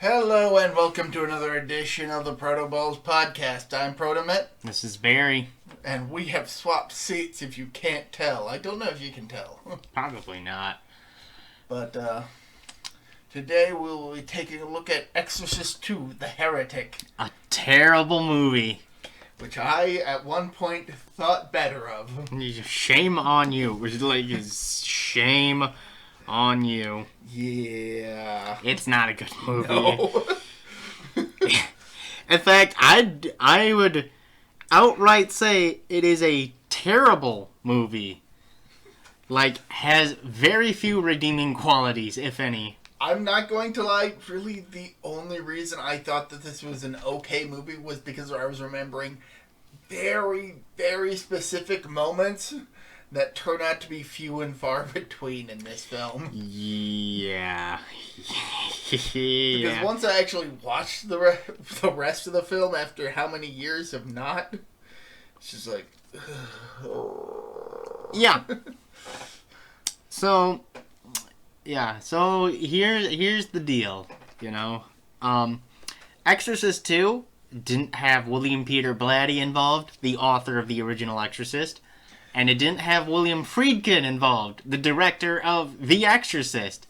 Hello and welcome to another edition of the ProtoBalls podcast. I'm ProtoMet. This is Barry. And we have swapped seats if you can't tell. I don't know if you can tell. Probably not. But today we will be taking a look at Exorcist II, the Heretic. A terrible movie. Which I, at one point, thought better of. Shame on you. Shame on you. Yeah. It's not a good movie. No. In fact, I would outright say it is a terrible movie. Has very few redeeming qualities, if any. I'm not going to lie, really the only reason I thought that this was an okay movie was because I was remembering very, very specific moments that turn out to be few and far between in this film. Yeah. Because once I actually watched the rest of the film after how many years of not, it's just like... Yeah. So here's the deal, Exorcist II didn't have William Peter Blatty involved, the author of the original Exorcist, and it didn't have William Friedkin involved, the director of The Exorcist.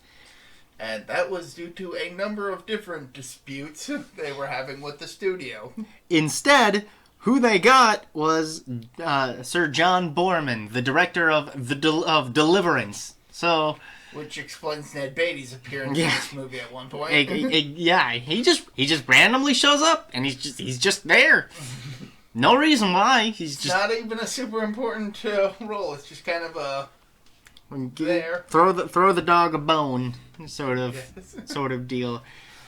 And that was due to a number of different disputes they were having with the studio. Instead, who they got was Sir John Boorman, the director of Deliverance. So, which explains Ned Beatty's appearance in this movie at one point. He just randomly shows up and he's just there. No reason why. He's just not even a super important role. It's just kind of there. Throw the dog a bone, sort of deal.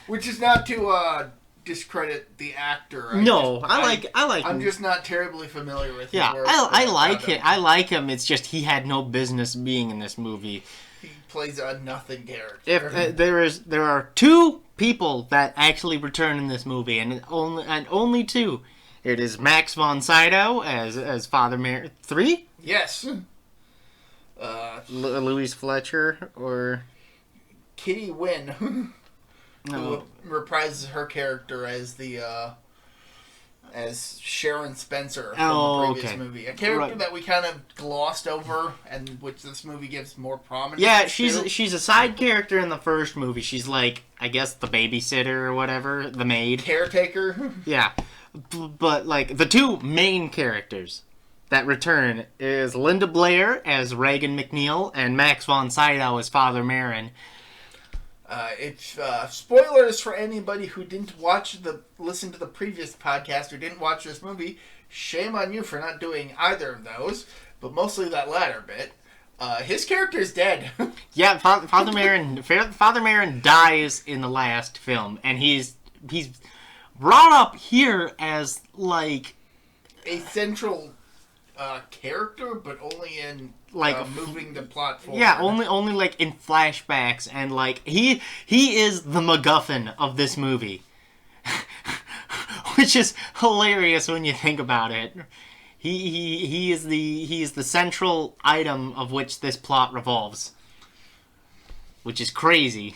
Which is not to discredit the actor. I like. I'm just not terribly familiar with his work. I like it. I like him. It's just he had no business being in this movie. He plays a nothing character. If there are two people that actually return in this movie, and only two. It is Max von Sydow as Father Mary. 3? Yes. Louise Fletcher or Kitty Wynn. Who reprises her character as as Sharon Spencer from the previous movie. A character that we kind of glossed over, and which this movie gives more prominence. Yeah, she's a side character in the first movie. She's I guess the babysitter or whatever, the maid. Caretaker. Yeah. But the two main characters that return is Linda Blair as Reagan McNeil and Max von Sydow as Father Merrin. It's spoilers for anybody who didn't listen to the previous podcast or didn't watch this movie. Shame on you for not doing either of those, but mostly that latter bit. His character is dead. Yeah, Father Merrin dies in the last film, and he's brought up here as a central character, but only in moving the plot forward. Yeah, only in flashbacks, and he is the MacGuffin of this movie, which is hilarious when you think about it. He is the central item of which this plot revolves, which is crazy.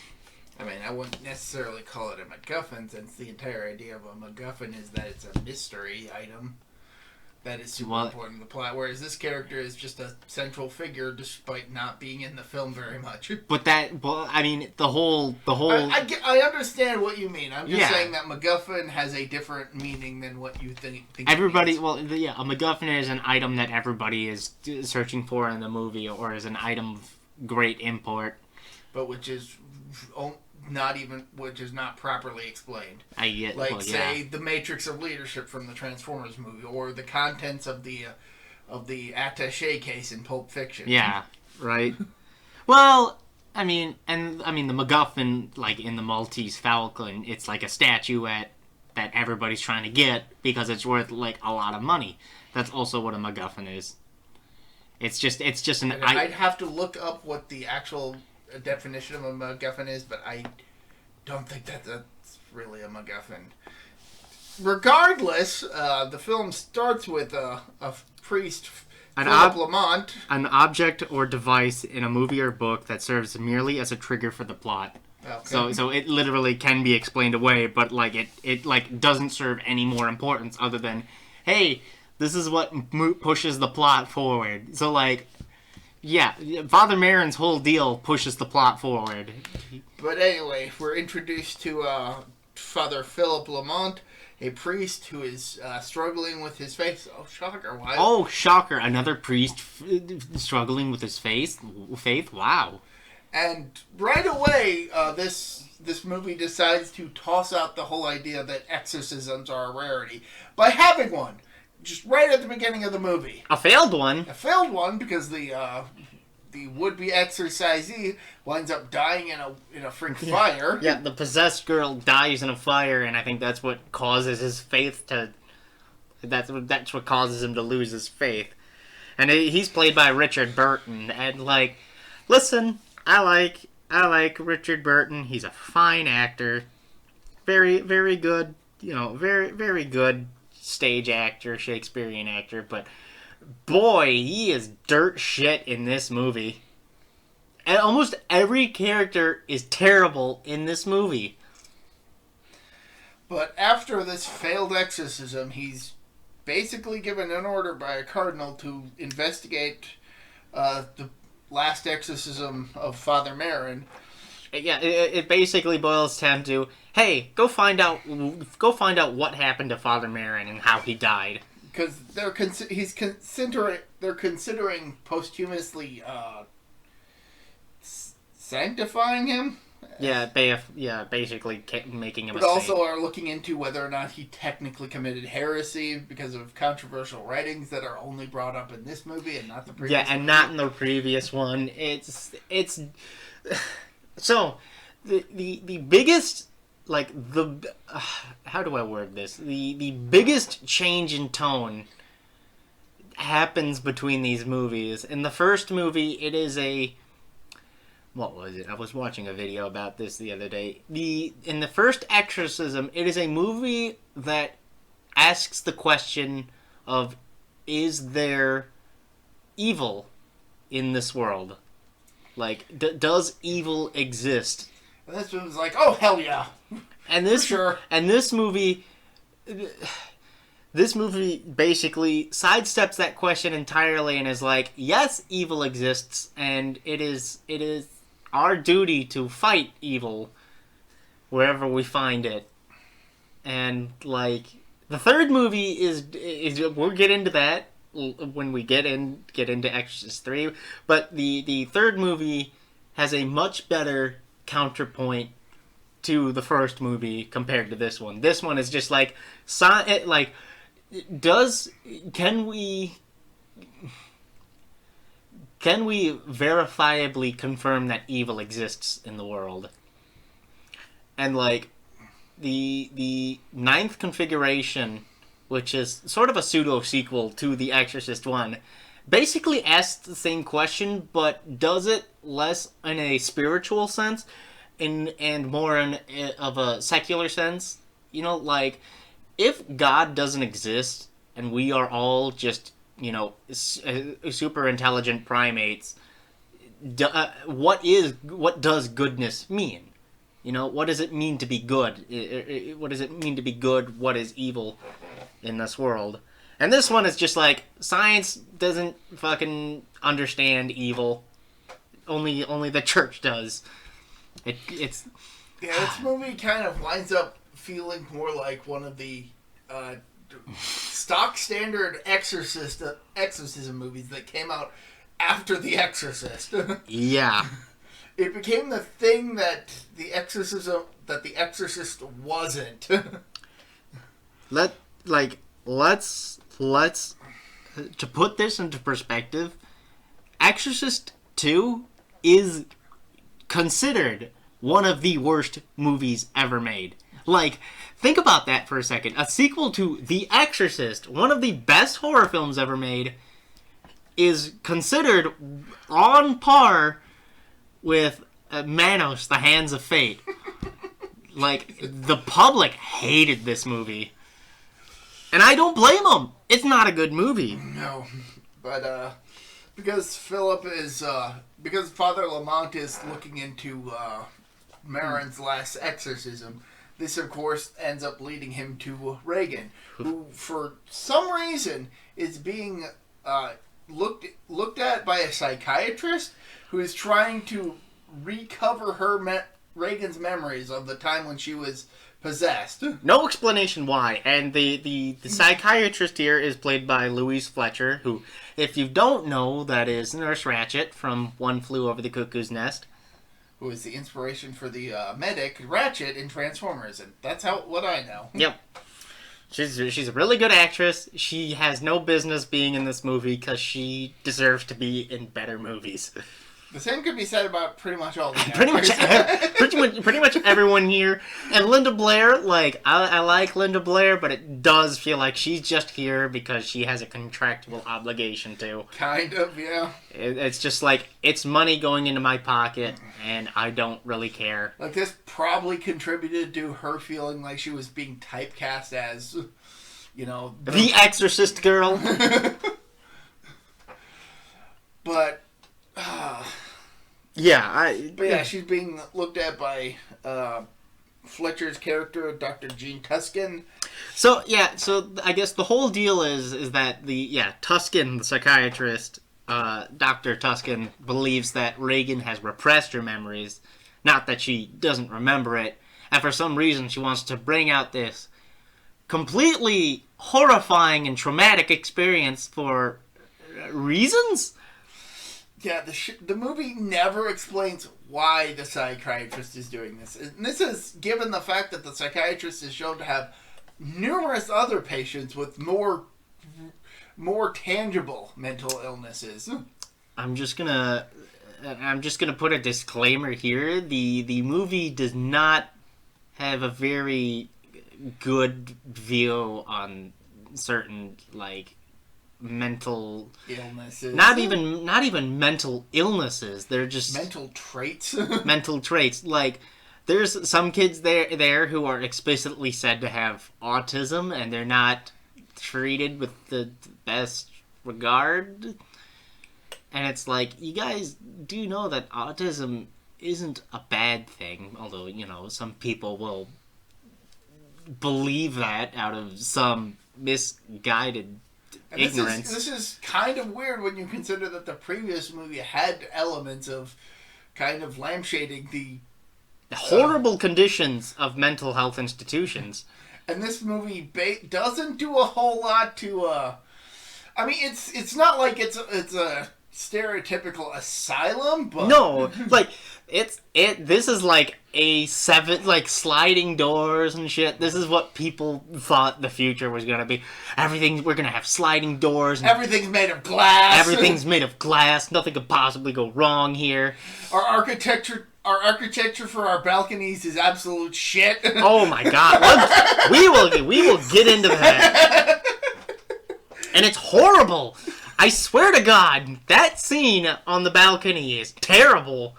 I mean, I wouldn't necessarily call it a MacGuffin, since the entire idea of a MacGuffin is that it's a mystery item that is super important in the plot, whereas this character is just a central figure despite not being in the film very much. But the whole... I understand what you mean. I'm just saying that MacGuffin has a different meaning than what you think everybody, a MacGuffin is an item that everybody is searching for in the movie, or is an item of great import. But which is not properly explained. I get say the Matrix of Leadership from the Transformers movie, or the contents of the attaché case in Pulp Fiction. Yeah, right. Well, the MacGuffin, in the Maltese Falcon, it's like a statuette that everybody's trying to get because it's worth a lot of money. That's also what a MacGuffin is. It's just an. I'd have to look up what the actual definition of a MacGuffin is, but I don't think that's really a MacGuffin. Regardless, the film starts with a priest, Philip Lamont. An object or device in a movie or book that serves merely as a trigger for the plot. Okay. So it literally can be explained away, but like it like doesn't serve any more importance other than, hey, this is what pushes the plot forward. So like, yeah, Father Merrin's whole deal pushes the plot forward. But anyway, we're introduced to Father Philip Lamont, a priest who is struggling with his faith. Oh, shocker! Why? Oh, shocker! Another priest struggling with his faith. Wow. And right away, this movie decides to toss out the whole idea that exorcisms are a rarity by having one, just right at the beginning of the movie. A failed one. A failed one because the would-be exorcisee winds up dying in a freak fire. Yeah, the possessed girl dies in a fire, and I think that's what causes his faith to. That's what causes him to lose his faith, and he's played by Richard Burton. And like, listen, I like Richard Burton. He's a fine actor, very very good. You know, very very good stage actor, Shakespearean actor, but. Boy, he is dirt shit in this movie. And almost every character is terrible in this movie. But after this failed exorcism, he's basically given an order by a cardinal to investigate the last exorcism of Father Merrin. Yeah, it basically boils down to, hey, go find out what happened to Father Merrin and how he died. Because they're considering posthumously sanctifying him. Yeah, basically making him. But also are looking into whether or not he technically committed heresy because of controversial writings that are only brought up in this movie and not the previous. Yeah, and not in the previous one. It's so the biggest. Like, how do I word this? The biggest change in tone happens between these movies. In the first movie, it is what was it? I was watching a video about this the other day. In the first Exorcism, it is a movie that asks the question of, is there evil in this world? Like, does evil exist? And this was like, oh, hell yeah. And this sure. And this movie basically sidesteps that question entirely and is like, yes, evil exists, and it is our duty to fight evil wherever we find it. And like the third movie is we'll get into that when we get into Exorcist III, but the third movie has a much better counterpoint to the first movie compared to this one. This one is just like can we verifiably confirm that evil exists in the world? And like the ninth configuration, which is sort of a pseudo sequel to The Exorcist I, basically asks the same question, but does it less in a spiritual sense and more of a secular sense. You know, like, if God doesn't exist and we are all just, you know, super intelligent primates, what does goodness mean? You know, what does it mean to be good? What does it mean to be good? What is evil in this world? And this one is just like, science doesn't fucking understand evil. Only the church does. This movie kind of winds up feeling more like one of the stock standard exorcism movies that came out after The Exorcist. Yeah. It became the thing that The Exorcist wasn't. Let's to put this into perspective, Exorcist II is considered one of the worst movies ever made. Like, think about that for a second. A sequel to The Exorcist, one of the best horror films ever made, is considered on par with Manos, The Hands of Fate. Like, the public hated this movie. And I don't blame them. It's not a good movie. No. But, because Father Lamont is looking into Maron's last exorcism. This, of course, ends up leading him to Reagan, who, for some reason, is being looked at by a psychiatrist who is trying to recover Reagan's memories of the time when she was possessed. No explanation why. And the psychiatrist here is played by Louise Fletcher, who, if you don't know, that is Nurse Ratched from One Flew Over the Cuckoo's Nest. Who is the inspiration for the medic Ratchet in Transformers, and that's what I know. Yep. She's a really good actress. She has no business being in this movie because she deserves to be in better movies. The same could be said about pretty much all the actors. pretty much everyone here. And Linda Blair, like, I like Linda Blair, but it does feel like she's just here because she has a contractual obligation to. Kind of, yeah. It's just like, it's money going into my pocket, and I don't really care. Like, this probably contributed to her feeling like she was being typecast as, the Exorcist girl. But... yeah, she's being looked at by Fletcher's character, Dr. Gene Tuskin. So I guess the whole deal is that Tuskin, the psychiatrist, Dr. Tuskin, believes that Reagan has repressed her memories, not that she doesn't remember it, and for some reason she wants to bring out this completely horrifying and traumatic experience for reasons. Yeah, the movie never explains why the psychiatrist is doing this. And this is given the fact that the psychiatrist is shown to have numerous other patients with more tangible mental illnesses. I'm just gonna put a disclaimer here. The movie does not have a very good view on certain, like, mental illnesses. Not even mental illnesses. They're just mental traits. Mental traits. Like, there's some kids there who are explicitly said to have autism, and they're not treated with the best regard. And it's like, you guys do know that autism isn't a bad thing, although, some people will believe that out of some misguided ignorance. This is kind of weird when you consider that the previous movie had elements of kind of lampshading the horrible conditions of mental health institutions. And this movie doesn't do a whole lot to. I mean, it's not like it's a stereotypical asylum, but no, like this is like a sliding doors and shit. This is what people thought the future was gonna be. We're gonna have sliding doors. And everything's made of glass. Everything's made of glass. Nothing could possibly go wrong here. Our architecture for our balconies is absolute shit. Oh my god! We will get into that. And it's horrible. I swear to God, that scene on the balcony is terrible.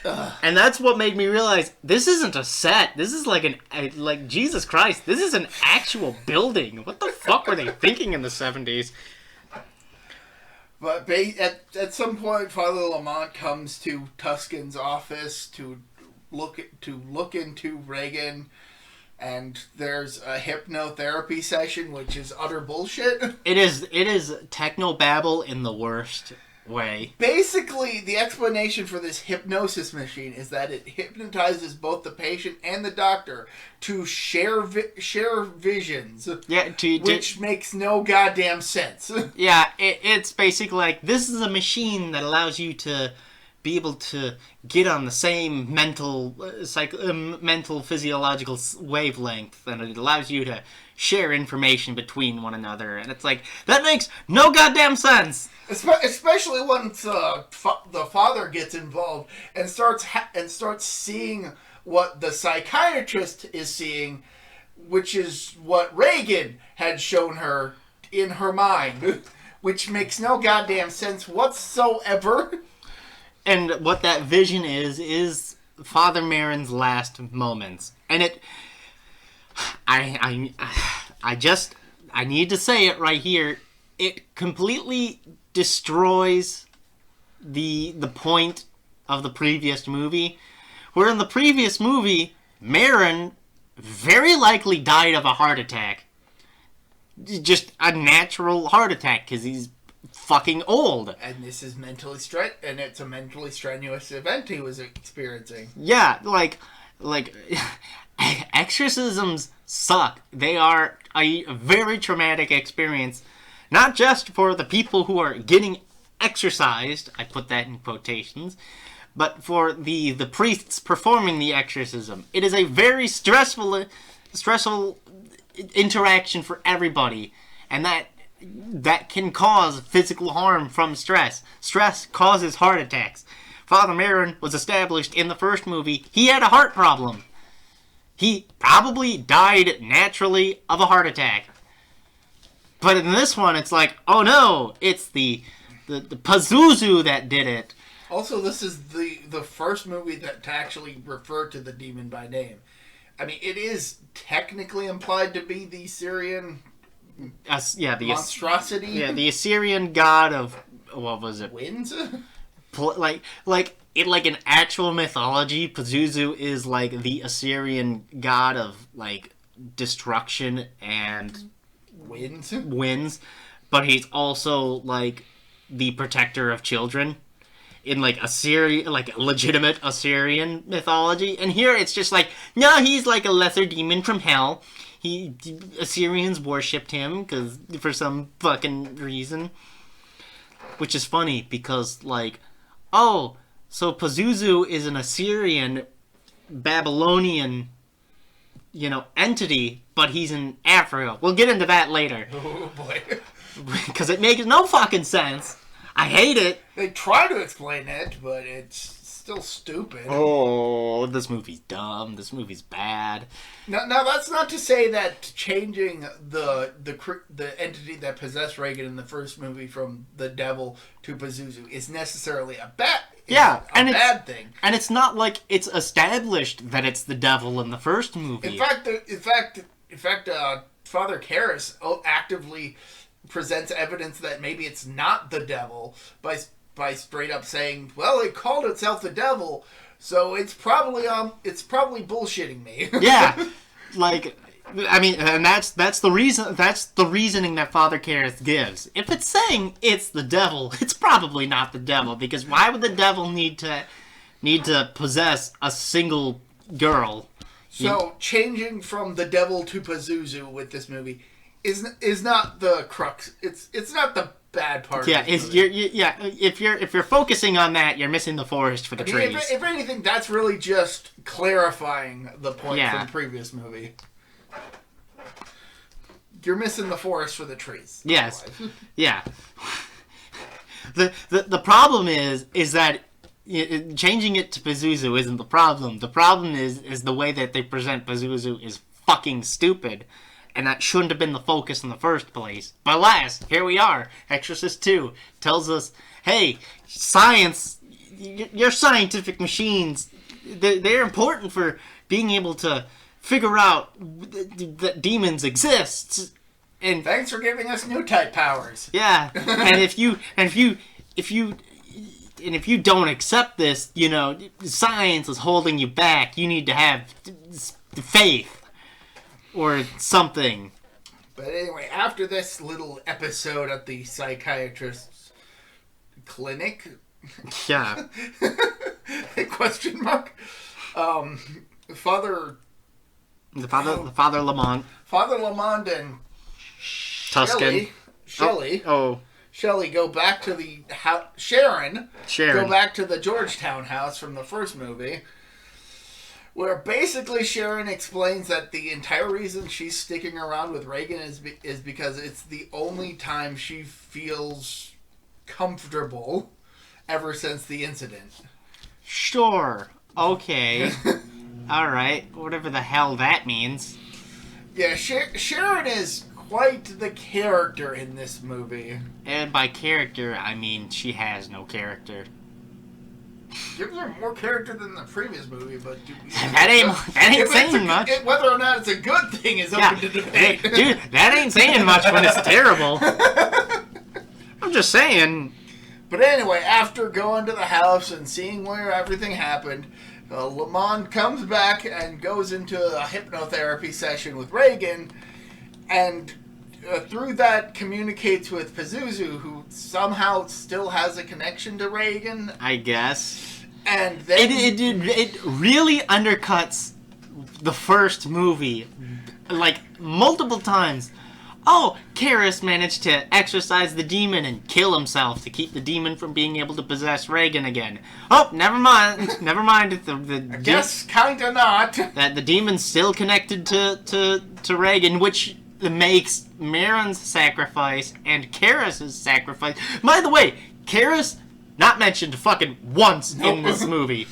And that's what made me realize this isn't a set. This is like Jesus Christ. This is an actual building. What the fuck were they thinking in the 70s? But at some point, Father Lamont comes to Tuskin's office to look into Reagan, and there's a hypnotherapy session, which is utter bullshit. It is technobabble in the worst way. Basically, the explanation for this hypnosis machine is that it hypnotizes both the patient and the doctor to share visions. Yeah, which makes no goddamn sense. Yeah, it's basically like, this is a machine that allows you to be able to get on the same mental physiological wavelength, and it allows you to share information between one another, and it's like, that makes no goddamn sense. Especially once the father gets involved and starts seeing what the psychiatrist is seeing, which is what Reagan had shown her in her mind, which makes no goddamn sense whatsoever. And what that vision is Father Maron's last moments. And I need to say it right here. It completely destroys the point of the previous movie, Where in the previous movie, Marin very likely died of a heart attack. Just a natural heart attack, because he's fucking old. And this is and it's a mentally strenuous event he was experiencing. Yeah, like exorcisms suck. They are a very traumatic experience, not just for the people who are getting exorcised, I put that in quotations, but for the priests performing the exorcism. It is a very stressful interaction for everybody, and that can cause physical harm from stress. Stress causes heart attacks. Father Merrin was established in the first movie. He had a heart problem. He probably died naturally of a heart attack. But in this one, it's like, oh no, it's the Pazuzu that did it. Also, this is the first movie that actually referred to the demon by name. I mean, it is technically implied to be the Syrian monstrosity. Yeah, the Assyrian god of, what was it? Winds? Like in actual mythology, Pazuzu is like the Assyrian god of like destruction and winds, but he's also like the protector of children in like legitimate Assyrian mythology. And here it's just like, no, he's like a lesser demon from hell. Assyrians worshipped him for some fucking reason. Which is funny because like, oh, so Pazuzu is an Assyrian Babylonian, entity, but he's in Africa. We'll get into that later. Oh boy. Because it makes no fucking sense. I hate it. They try to explain it, but it's still stupid. Oh, this movie's dumb. This movie's bad. Now that's not to say that changing the entity that possessed Reagan in the first movie from the devil to Pazuzu is necessarily a bad thing. And it's not like it's established that it's the devil in the first movie. In fact, Father Karras actively presents evidence that maybe it's not the devil by straight up saying, well, it called itself the devil, so it's probably bullshitting me. Yeah. Like, I mean, and that's the reasoning that Father Karras gives. If it's saying it's the devil, it's probably not the devil, because why would the devil need to possess a single girl? So changing from the devil to Pazuzu with this movie is not the crux. It's not the bad part. Yeah, of this movie. if you're focusing on that, you're missing the forest for the trees. If anything, that's really just clarifying the point from the previous movie. You're missing the forest for the trees. Yes. Yeah. The problem is that changing it to Pazuzu isn't the problem. The problem is the way that they present Pazuzu is fucking stupid. And that shouldn't have been the focus in the first place. But alas, here we are. Exorcist II tells us, hey, science, your scientific machines, they're important for being able to figure out that demons exist. And thanks for giving us new type powers. Yeah, and if you don't accept this, science is holding you back. You need to have faith. Or something. But anyway, after this little episode at the psychiatrist's clinic... Yeah. Question mark? Father Lamont. Father Lamont and Tuscan. Shelley go back to the house... Sharon. Go back to the Georgetown house from the first movie. Where basically Sharon explains that the entire reason she's sticking around with Reagan is because it's the only time she feels comfortable ever since the incident. Sure. Okay. Alright. Whatever the hell that means. Yeah, Sharon is quite the character in this movie. And by character, I mean she has no character. Gives her more character than the previous movie, but that ain't saying much. Whether or not it's a good thing is open to debate. Dude, that ain't saying much when it's terrible. I'm just saying. But anyway, after going to the house and seeing where everything happened, Lamont comes back and goes into a hypnotherapy session with Reagan, and through that communicates with Pazuzu, who somehow still has a connection to Reagan. I guess. And then It really undercuts the first movie, like, multiple times. Oh, Karras managed to exorcise the demon and kill himself to keep the demon from being able to possess Reagan again. Oh, never mind. Never mind. I guess kinda not. That the demon's still connected to Reagan, which makes Marin's sacrifice and Karras' sacrifice. By the way, Karras not mentioned fucking once in this movie.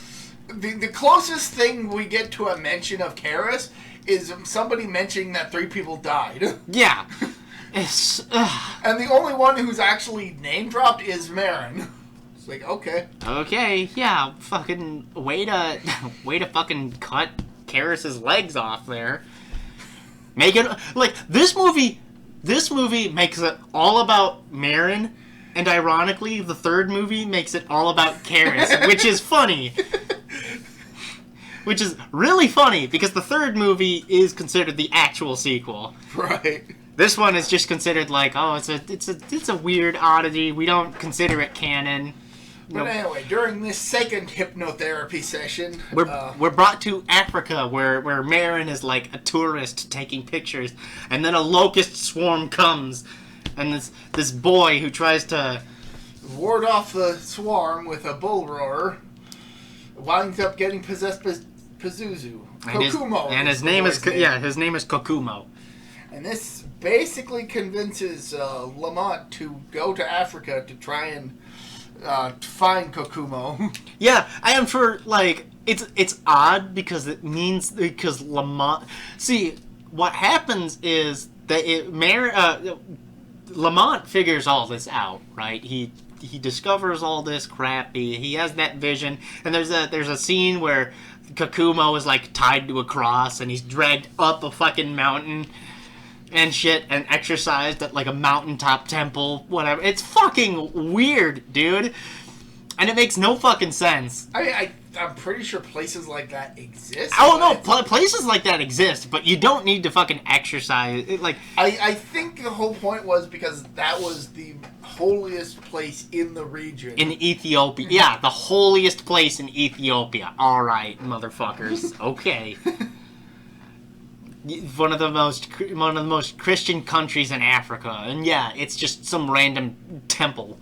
The closest thing we get to a mention of Karras is somebody mentioning that 3 people died. Yeah. It's, and the only one who's actually name dropped is Marin. It's like, okay. Okay, yeah, fucking way to fucking cut Karras' legs off there. Make it like this movie makes it all about Marin, and ironically the third movie makes it all about Karras, which is funny. Which is really funny, because the third movie is considered the actual sequel. Right. This one is just considered like, oh, it's a weird oddity. We don't consider it canon. But anyway, during this second hypnotherapy session, we're brought to Africa, where Marin is like a tourist taking pictures, and then a locust swarm comes, and this boy who tries to ward off the swarm with a bull roarer winds up getting possessed by Pazuzu. Kokumo. And his name is Kokumo. And this basically convinces Lamont to go to Africa to try and find Kokumo. Yeah, I am for like it's odd because Lamont. See, what happens is that Lamont figures all this out, right? He discovers all this crap. He has that vision, and there's a scene where Kokumo is like tied to a cross, and he's dragged up a fucking mountain and shit, and exorcised at like a mountaintop temple, whatever. It's fucking weird, dude, and it makes no fucking sense. I'm pretty sure places like that exist. Oh no, places like that exist, but you don't need to fucking exercise. I think the whole point was because that was the holiest place in the region. In Ethiopia. Yeah, the holiest place in Ethiopia. Alright, motherfuckers. Okay. One of the most Christian countries in Africa. And yeah, it's just some random temple.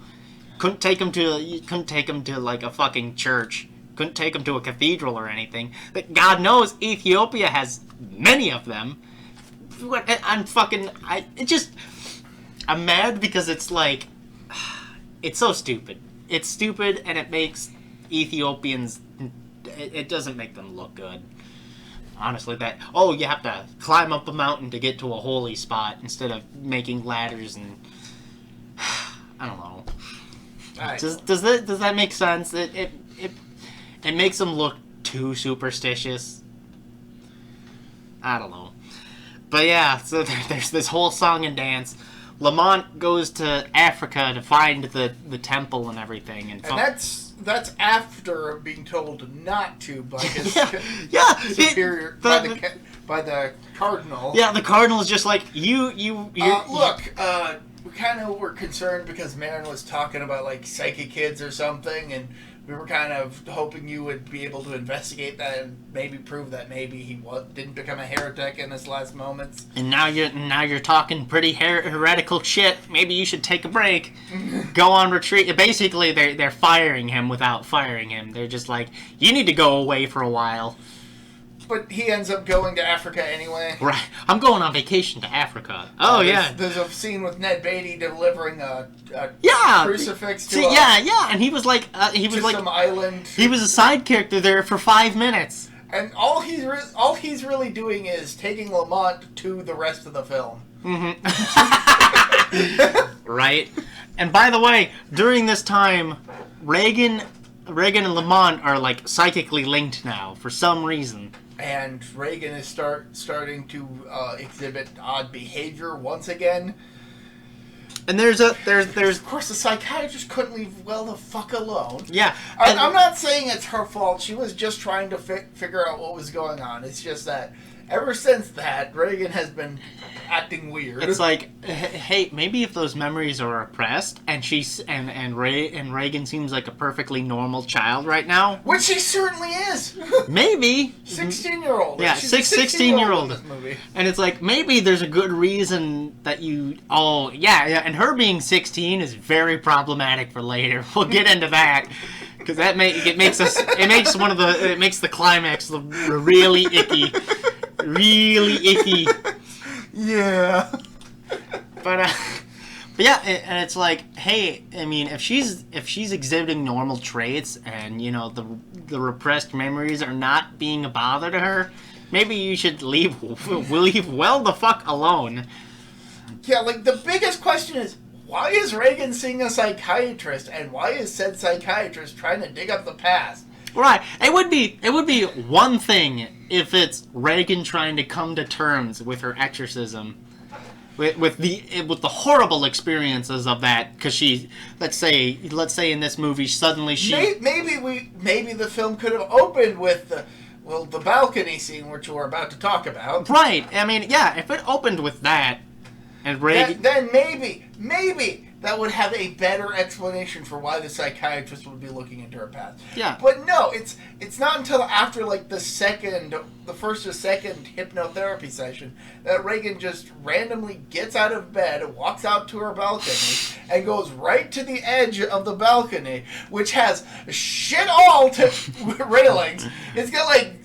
Couldn't take them to like a fucking church. Couldn't take them to a cathedral or anything. But God knows Ethiopia has many of them. I'm mad because it's like, it's so stupid. It's stupid, and it makes Ethiopians, it doesn't make them look good. Honestly, you have to climb up a mountain to get to a holy spot instead of making ladders and, I don't know. Does that make sense? It makes them look too superstitious. I don't know. But yeah, so there's this whole song and dance. Lamont goes to Africa to find the temple and everything. And that's after being told not to by his superior, by the cardinal. Yeah, the cardinal is just like, you look, we kind of were concerned because Marin was talking about like psychic kids or something, and we were kind of hoping you would be able to investigate that and maybe prove that maybe he didn't become a heretic in his last moments. And now you're talking pretty heretical shit. Maybe you should take a break. Go on retreat. Basically, they're firing him without firing him. They're just like, you need to go away for a while. But he ends up going to Africa anyway. Right. I'm going on vacation to Africa. Oh, yeah. There's a scene with Ned Beatty delivering a crucifix to and he was like some island. He was a side character there for 5 minutes. And all he's really doing is taking Lamont to the rest of the film. Mm-hmm. Right. And by the way, during this time, Reagan and Lamont are like psychically linked now for some reason. And Reagan is starting to exhibit odd behavior once again. And there's Of course, the psychiatrist couldn't leave well the fuck alone. Yeah. I'm not saying it's her fault. She was just trying to figure out what was going on. It's just that ever since that, Reagan has been acting weird. It's like, hey, maybe if those memories are repressed, and Reagan seems like a perfectly normal child right now, which she certainly is. Maybe 16-year-old. Yeah, She's 16-year-old. in this movie. And it's like, maybe there's a good reason that you. Oh yeah, and her being 16 is very problematic for later. We'll get into that. Because it makes the climax look really icky. Really icky. Yeah. But yeah, and it's like, hey, I mean, if she's exhibiting normal traits and, you know, the repressed memories are not being a bother to her, maybe you should leave well the fuck alone. Yeah, like, the biggest question is, why is Reagan seeing a psychiatrist, and why is said psychiatrist trying to dig up the past? Right. It would be one thing if it's Reagan trying to come to terms with her exorcism, with the horrible experiences of that. Because she, let's say in this movie suddenly she maybe the film could have opened with the balcony scene, which we're about to talk about. Right. I mean, yeah. If it opened with that, and Reagan, then maybe that would have a better explanation for why the psychiatrist would be looking into her past. Yeah. But no, it's not until after like the first or second hypnotherapy session that Reagan just randomly gets out of bed, walks out to her balcony, and goes right to the edge of the balcony, which has shit all to railings. It's got like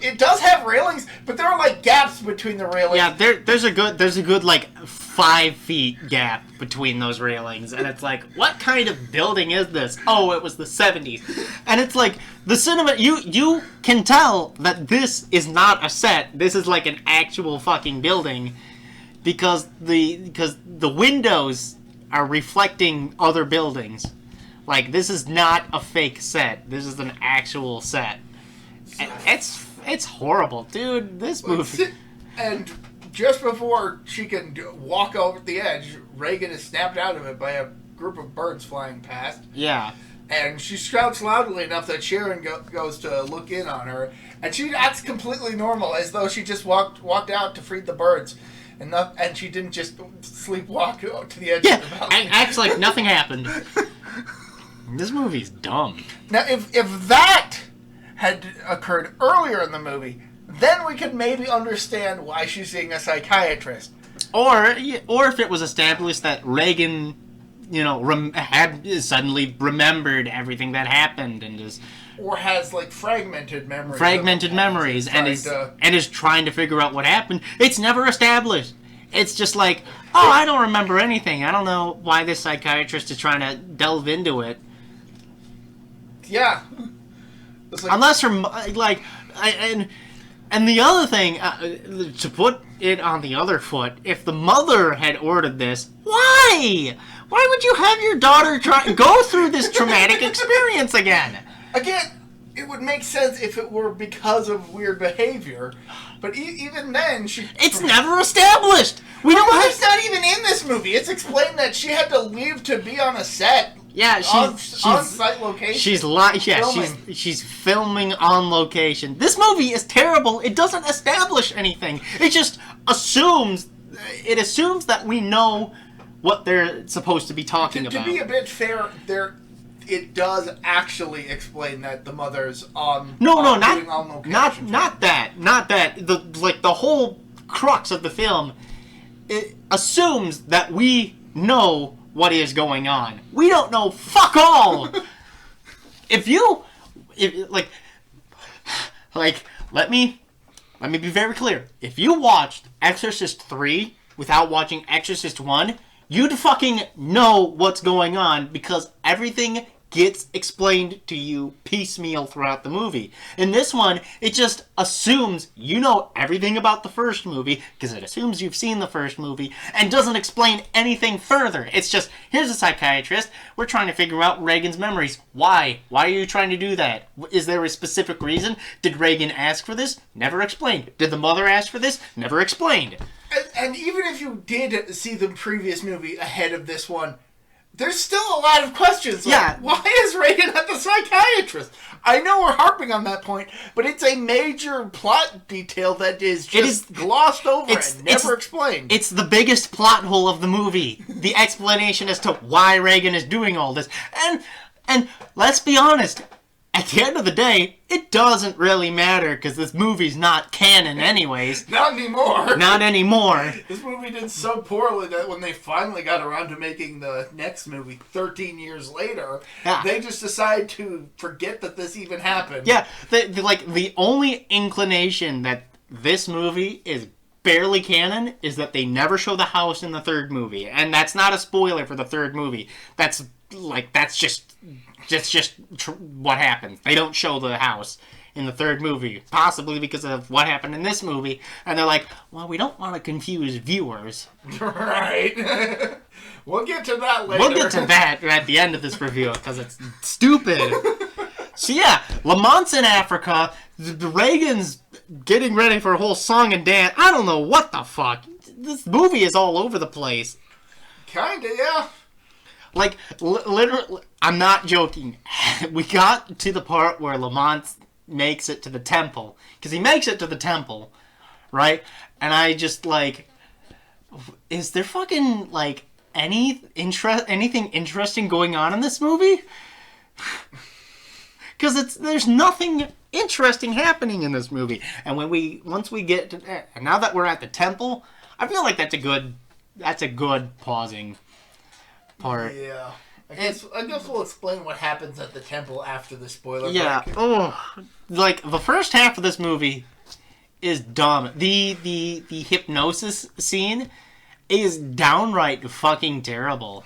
it does have railings, but there are like gaps between the railings. Yeah, there's a good like 5 feet gap between those railings, and it's like, what kind of building is this? Oh, it was the 70s. And it's like the cinema, you can tell that this is not a set. This is like an actual fucking building because the windows are reflecting other buildings. Like, this is not a fake set. This is an actual set. It's horrible, dude. This movie. And just before she can walk over the edge, Reagan is snapped out of it by a group of birds flying past. Yeah. And she shouts loudly enough that Sharon goes to look in on her, and she acts completely normal, as though she just walked out to feed the birds, and she didn't just sleepwalk to the edge of the balcony. Yeah, acts like nothing happened. This movie's dumb. Now, if that had occurred earlier in the movie, then we could maybe understand why she's seeing a psychiatrist. Or if it was established that Reagan, you know, had suddenly remembered everything that happened and is... Or has, like, fragmented memories. And is trying to figure out what happened. It's never established. It's just like, oh, I don't remember anything. I don't know why this psychiatrist is trying to delve into it. Yeah. Like, unless her, like, and the other thing, to put it on the other foot, if the mother had ordered this, why? Why would you have your daughter go through this traumatic experience again? Again, it would make sense if it were because of weird behavior, but even then, It's never established! It's not even in this movie. It's explained that she had to leave to be on a set. Yeah, she's on-site location. She's filming on location. This movie is terrible. It doesn't establish anything. It just assumes that we know what they're supposed to be talking about. To be a bit fair, it does actually explain that the mother's on location. Not that. The whole crux of the film, it assumes that we know what is going on. We don't know fuck all. Let me be very clear. If you watched Exorcist 3 without watching Exorcist 1, you'd fucking know what's going on because everything gets explained to you piecemeal throughout the movie. In this one, it just assumes you know everything about the first movie, because it assumes you've seen the first movie, and doesn't explain anything further. It's just, here's a psychiatrist, we're trying to figure out Reagan's memories. Why? Why are you trying to do that? Is there a specific reason? Did Reagan ask for this? Never explained. Did the mother ask for this? Never explained. And even if you did see the previous movie ahead of this one, there's still a lot of questions. Like, why is Reagan at the psychiatrist? I know we're harping on that point, but it's a major plot detail that is just glossed over and never explained. It's the biggest plot hole of the movie. The explanation as to why Reagan is doing all this. And let's be honest, at the end of the day, it doesn't really matter because this movie's not canon anyways. Not anymore. Not anymore. This movie did so poorly that when they finally got around to making the next movie 13 years later, they just decided to forget that this even happened. Yeah, the only inclination that this movie is barely canon is that they never show the house in the third movie. And that's not a spoiler for the third movie. That's just what happens. They don't show the house in the third movie, possibly because of what happened in this movie. And they're like, well, we don't want to confuse viewers. Right. We'll get to that later. We'll get to that at the end of this review, because it's stupid. So yeah, Lamont's in Africa. The Reagan's getting ready for a whole song and dance. I don't know what the fuck. This movie is all over the place. Kinda, yeah. Like, literally, I'm not joking. We got to the part where Lamont makes it to the temple. Because he makes it to the temple, right? And I just, like, is there fucking, like, anything interesting going on in this movie? Because there's nothing interesting happening in this movie. And once we get to that, and now that we're at the temple, I feel like that's a good pausing part. Yeah. I guess we'll explain what happens at the temple after the spoiler break. Yeah. Oh, like the first half of this movie is dumb. The hypnosis scene is downright fucking terrible.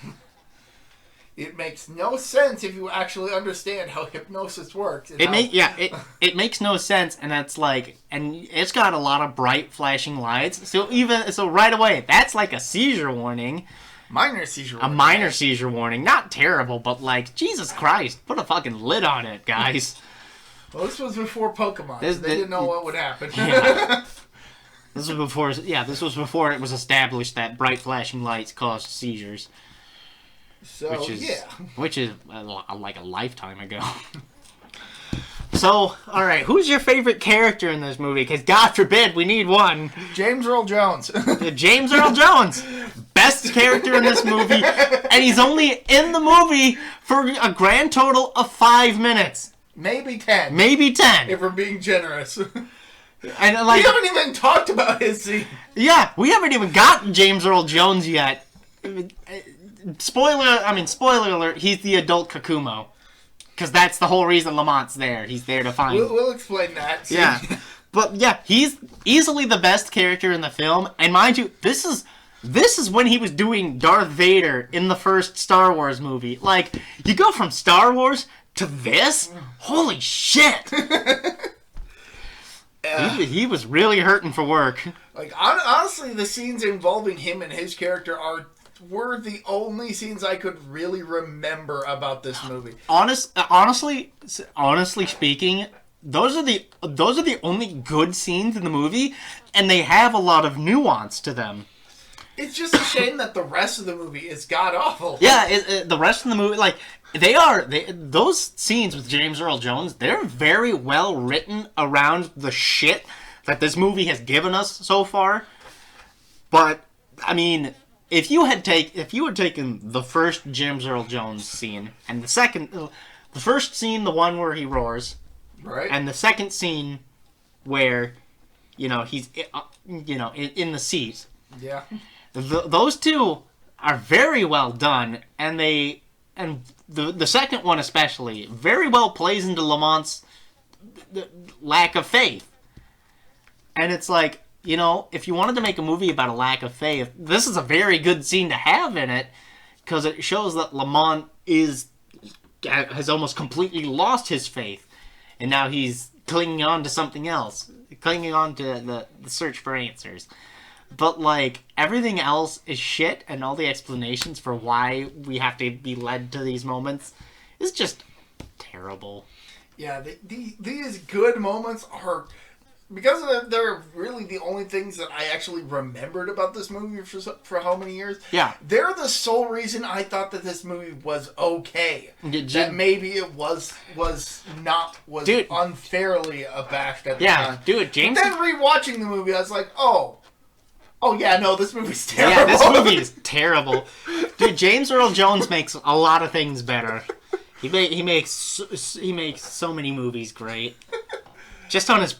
It makes no sense if you actually understand how hypnosis works. It makes no sense, and that's like, and it's got a lot of bright flashing lights. So right away, that's like a seizure warning. Minor seizure warning. A minor seizure warning. Not terrible, but like, Jesus Christ, put a fucking lid on it, guys. Well, this was before Pokemon, so they didn't know what would happen. Yeah. This was before it was established that bright flashing lights caused seizures. So, which is like a lifetime ago. So, alright, who's your favorite character in this movie? Because God forbid we need one. James Earl Jones. James Earl Jones. Best character in this movie. And he's only in the movie for a grand total of 5 minutes. Maybe 10. Maybe 10. If we're being generous. And like, we haven't even talked about his scene. Yeah, we haven't even gotten James Earl Jones yet. Spoiler alert, he's the adult Kakumo. Because that's the whole reason Lamont's there. He's there to find... We'll explain that. Yeah. But yeah, he's easily the best character in the film. And mind you, this is when he was doing Darth Vader in the first Star Wars movie. Like, you go from Star Wars to this? Holy shit! He was really hurting for work. Like, honestly, the scenes involving him and his character were the only scenes I could really remember about this movie. Honestly speaking, those are the only good scenes in the movie, and they have a lot of nuance to them. It's just a shame that the rest of the movie is god awful. Yeah, the rest of the movie, like, those scenes with James Earl Jones, they're very well written around the shit that this movie has given us so far. But I mean, if you had taken the first James Earl Jones scene and the first scene, the one where he roars, right, and the second scene where, he's in the seat, yeah, those two are very well done, and the second one especially very well plays into Lamont's lack of faith. And it's like, if you wanted to make a movie about a lack of faith, this is a very good scene to have in it, because it shows that Lamont has almost completely lost his faith, and now he's clinging on to something else, clinging on to the search for answers. But, like, everything else is shit, and all the explanations for why we have to be led to these moments is just terrible. Yeah, these good moments are they're really the only things that I actually remembered about this movie for how many years. Yeah, they're the sole reason I thought that this movie was okay. That maybe it was unfairly abashed at the time. Dude, James. But then rewatching the movie, I was like, oh yeah, no, this movie's terrible. Yeah, this movie is terrible. Dude, James Earl Jones makes a lot of things better. He makes so many movies great. Just on his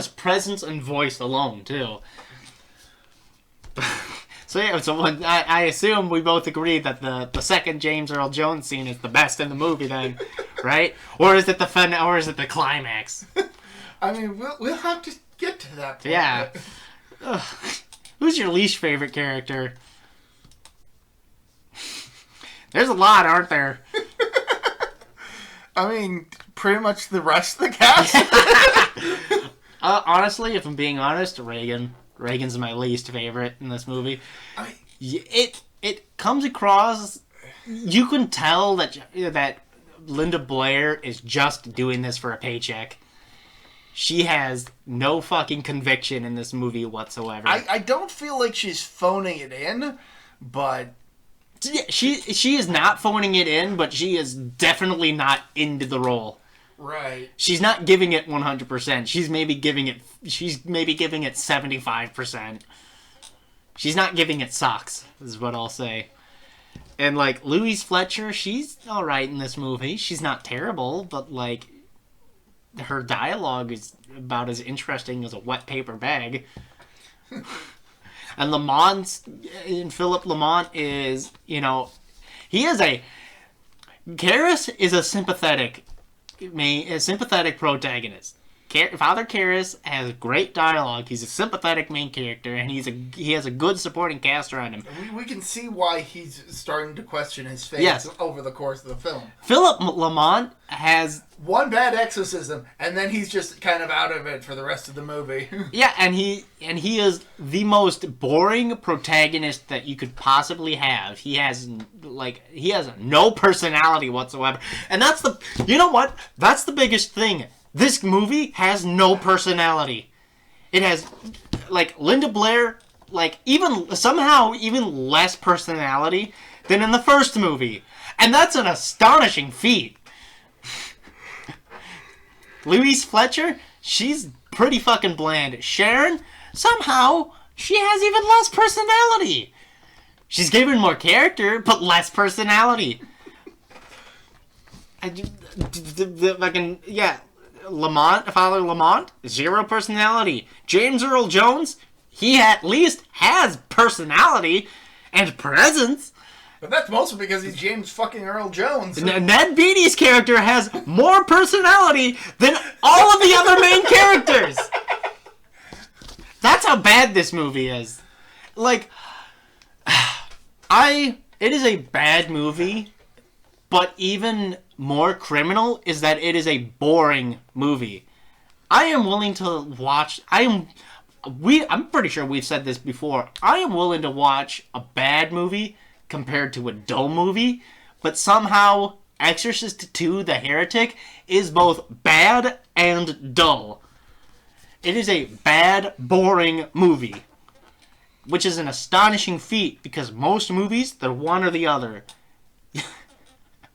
presence and voice alone, too. So I assume we both agree that the second James Earl Jones scene is the best in the movie, then, right? Or is it the climax? I mean, we'll have to get to that point. Yeah. Who's your least favorite character? There's a lot, aren't there? I mean, pretty much the rest of the cast. Honestly, if I'm being honest, Reagan. Reagan's my least favorite in this movie. It comes across. You can tell that Linda Blair is just doing this for a paycheck. She has no fucking conviction in this movie whatsoever. I don't feel like she's phoning it in, but yeah, she is not phoning it in, but she is definitely not into the role. Right. She's not giving it 100%. She's maybe giving it 75%. She's not giving it socks, is what I'll say. And like Louise Fletcher, she's all right in this movie. She's not terrible, but like her dialogue is about as interesting as a wet paper bag. And Philip Lamont is, Karras is a sympathetic protagonist. Father Karras has great dialogue. He's a sympathetic main character, and he has a good supporting cast around him. We can see why he's starting to question his faith over the course of the film. Philip Lamont has one bad exorcism, and then he's just kind of out of it for the rest of the movie. Yeah, and he is the most boring protagonist that you could possibly have. He has no personality whatsoever, and that's the biggest thing. This movie has no personality. It has, Linda Blair, even less personality than in the first movie. And that's an astonishing feat. Louise Fletcher, she's pretty fucking bland. Sharon, somehow, she has even less personality. She's given more character, but less personality. Father Lamont, zero personality. James Earl Jones, he at least has personality and presence. But that's mostly because he's James fucking Earl Jones. Ned Beatty's character has more personality than all of the other main characters. That's how bad this movie is. It is a bad movie, but even more criminal is that it is a boring movie. I am willing to watch. I'm pretty sure we've said this before. I am willing to watch a bad movie compared to a dull movie, but somehow Exorcist II: The Heretic is both bad and dull. It is a bad, boring movie, which is an astonishing feat because most movies, they're one or the other.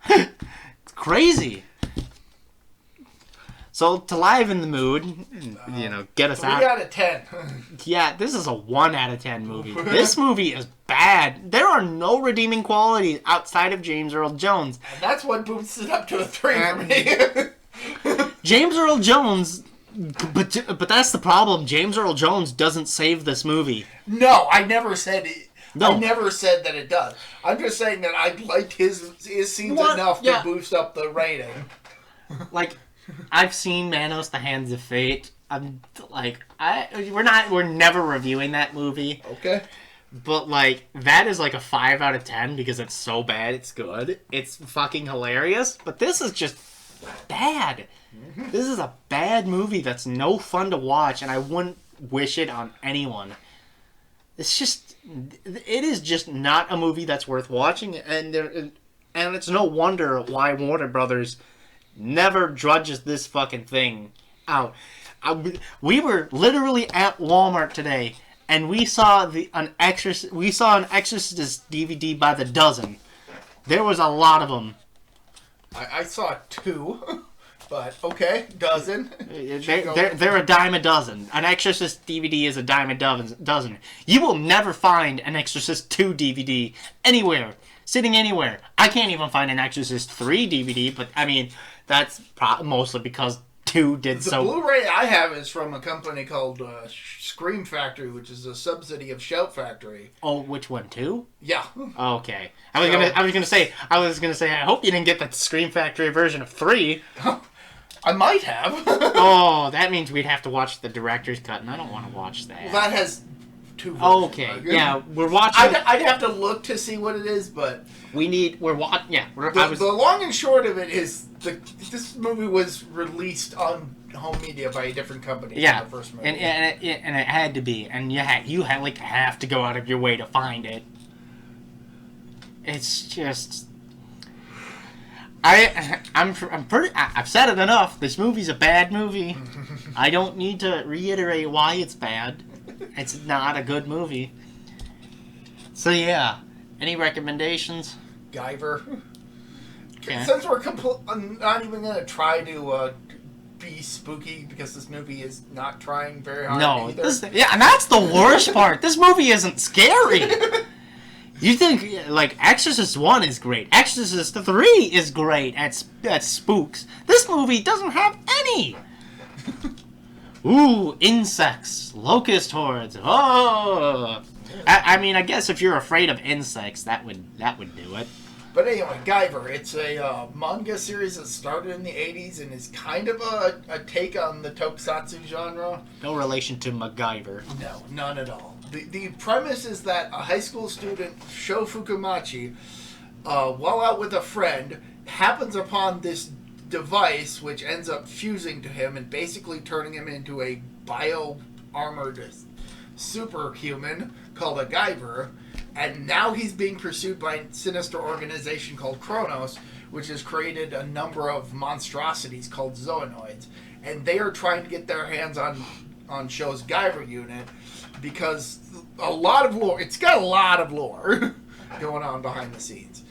It's crazy. So to liven the mood, get us out. 3 out of 10. Yeah, this is a 1 out of 10 movie. This movie is bad. There are no redeeming qualities outside of James Earl Jones. And that's what boosts it up to a 3 for me. James Earl Jones, but that's the problem. James Earl Jones doesn't save this movie. No, I never said it. No. I never said that it does. I'm just saying that I liked his scenes enough to boost up the rating. I've seen Manos: The Hands of Fate. We're never reviewing that movie. Okay. But that is a 5 out of 10 because it's so bad it's good. It's fucking hilarious. But this is just bad. Mm-hmm. This is a bad movie that's no fun to watch, and I wouldn't wish it on anyone. It is just not a movie that's worth watching, and it's no wonder why Warner Brothers never drudges this fucking thing out. We were literally at Walmart today, and we saw an Exorcist DVD by the dozen. There was a lot of them. I saw 2, but okay, dozen. They're a dime a dozen. An Exorcist DVD is a dime a dozen. You will never find an Exorcist II DVD anywhere, sitting anywhere. I can't even find an Exorcist III DVD, but I mean, that's mostly because 2 did so. The Blu-ray I have is from a company called Scream Factory, which is a subsidy of Shout Factory. Oh, which one? 2? Yeah. Okay. I was gonna say. I hope you didn't get the Scream Factory version of 3. I might have. Oh, that means we'd have to watch the director's cut, and I don't want to watch that. Well, that has 2 versions. Okay. Yeah, we're watching. I'd have to look to see what it is, but we're watching. Yeah. The long and short of it is this movie was released on home media by a different company. Yeah, than the first movie. and it had to be, and you have to go out of your way to find it. It's just, I've said it enough. This movie's a bad movie. I don't need to reiterate why it's bad. It's not a good movie. So yeah, any recommendations? Guyver. Okay. Since I'm not even gonna try to be spooky because this movie is not trying very hard. No, either. and that's the worst part. This movie isn't scary. You think, like, Exorcist 1 is great. Exorcist 3 is great at spooks. This movie doesn't have any. Ooh, insects, locust hordes. Oh, I mean, I guess if you're afraid of insects, that would do it. But anyway, Guyver. It's a manga series that started in the 80s and is kind of a take on the tokusatsu genre. No relation to MacGyver. No, none at all. The premise is that a high school student, Sho Fukumachi, while out with a friend, happens upon this device which ends up fusing to him and basically turning him into a bio-armored superhuman called a Guyver. And now he's being pursued by a sinister organization called Kronos, which has created a number of monstrosities called Zoonoids. And they are trying to get their hands on Sho's Guyver unit because a lot of lore, it's got a lot of lore going on behind the scenes.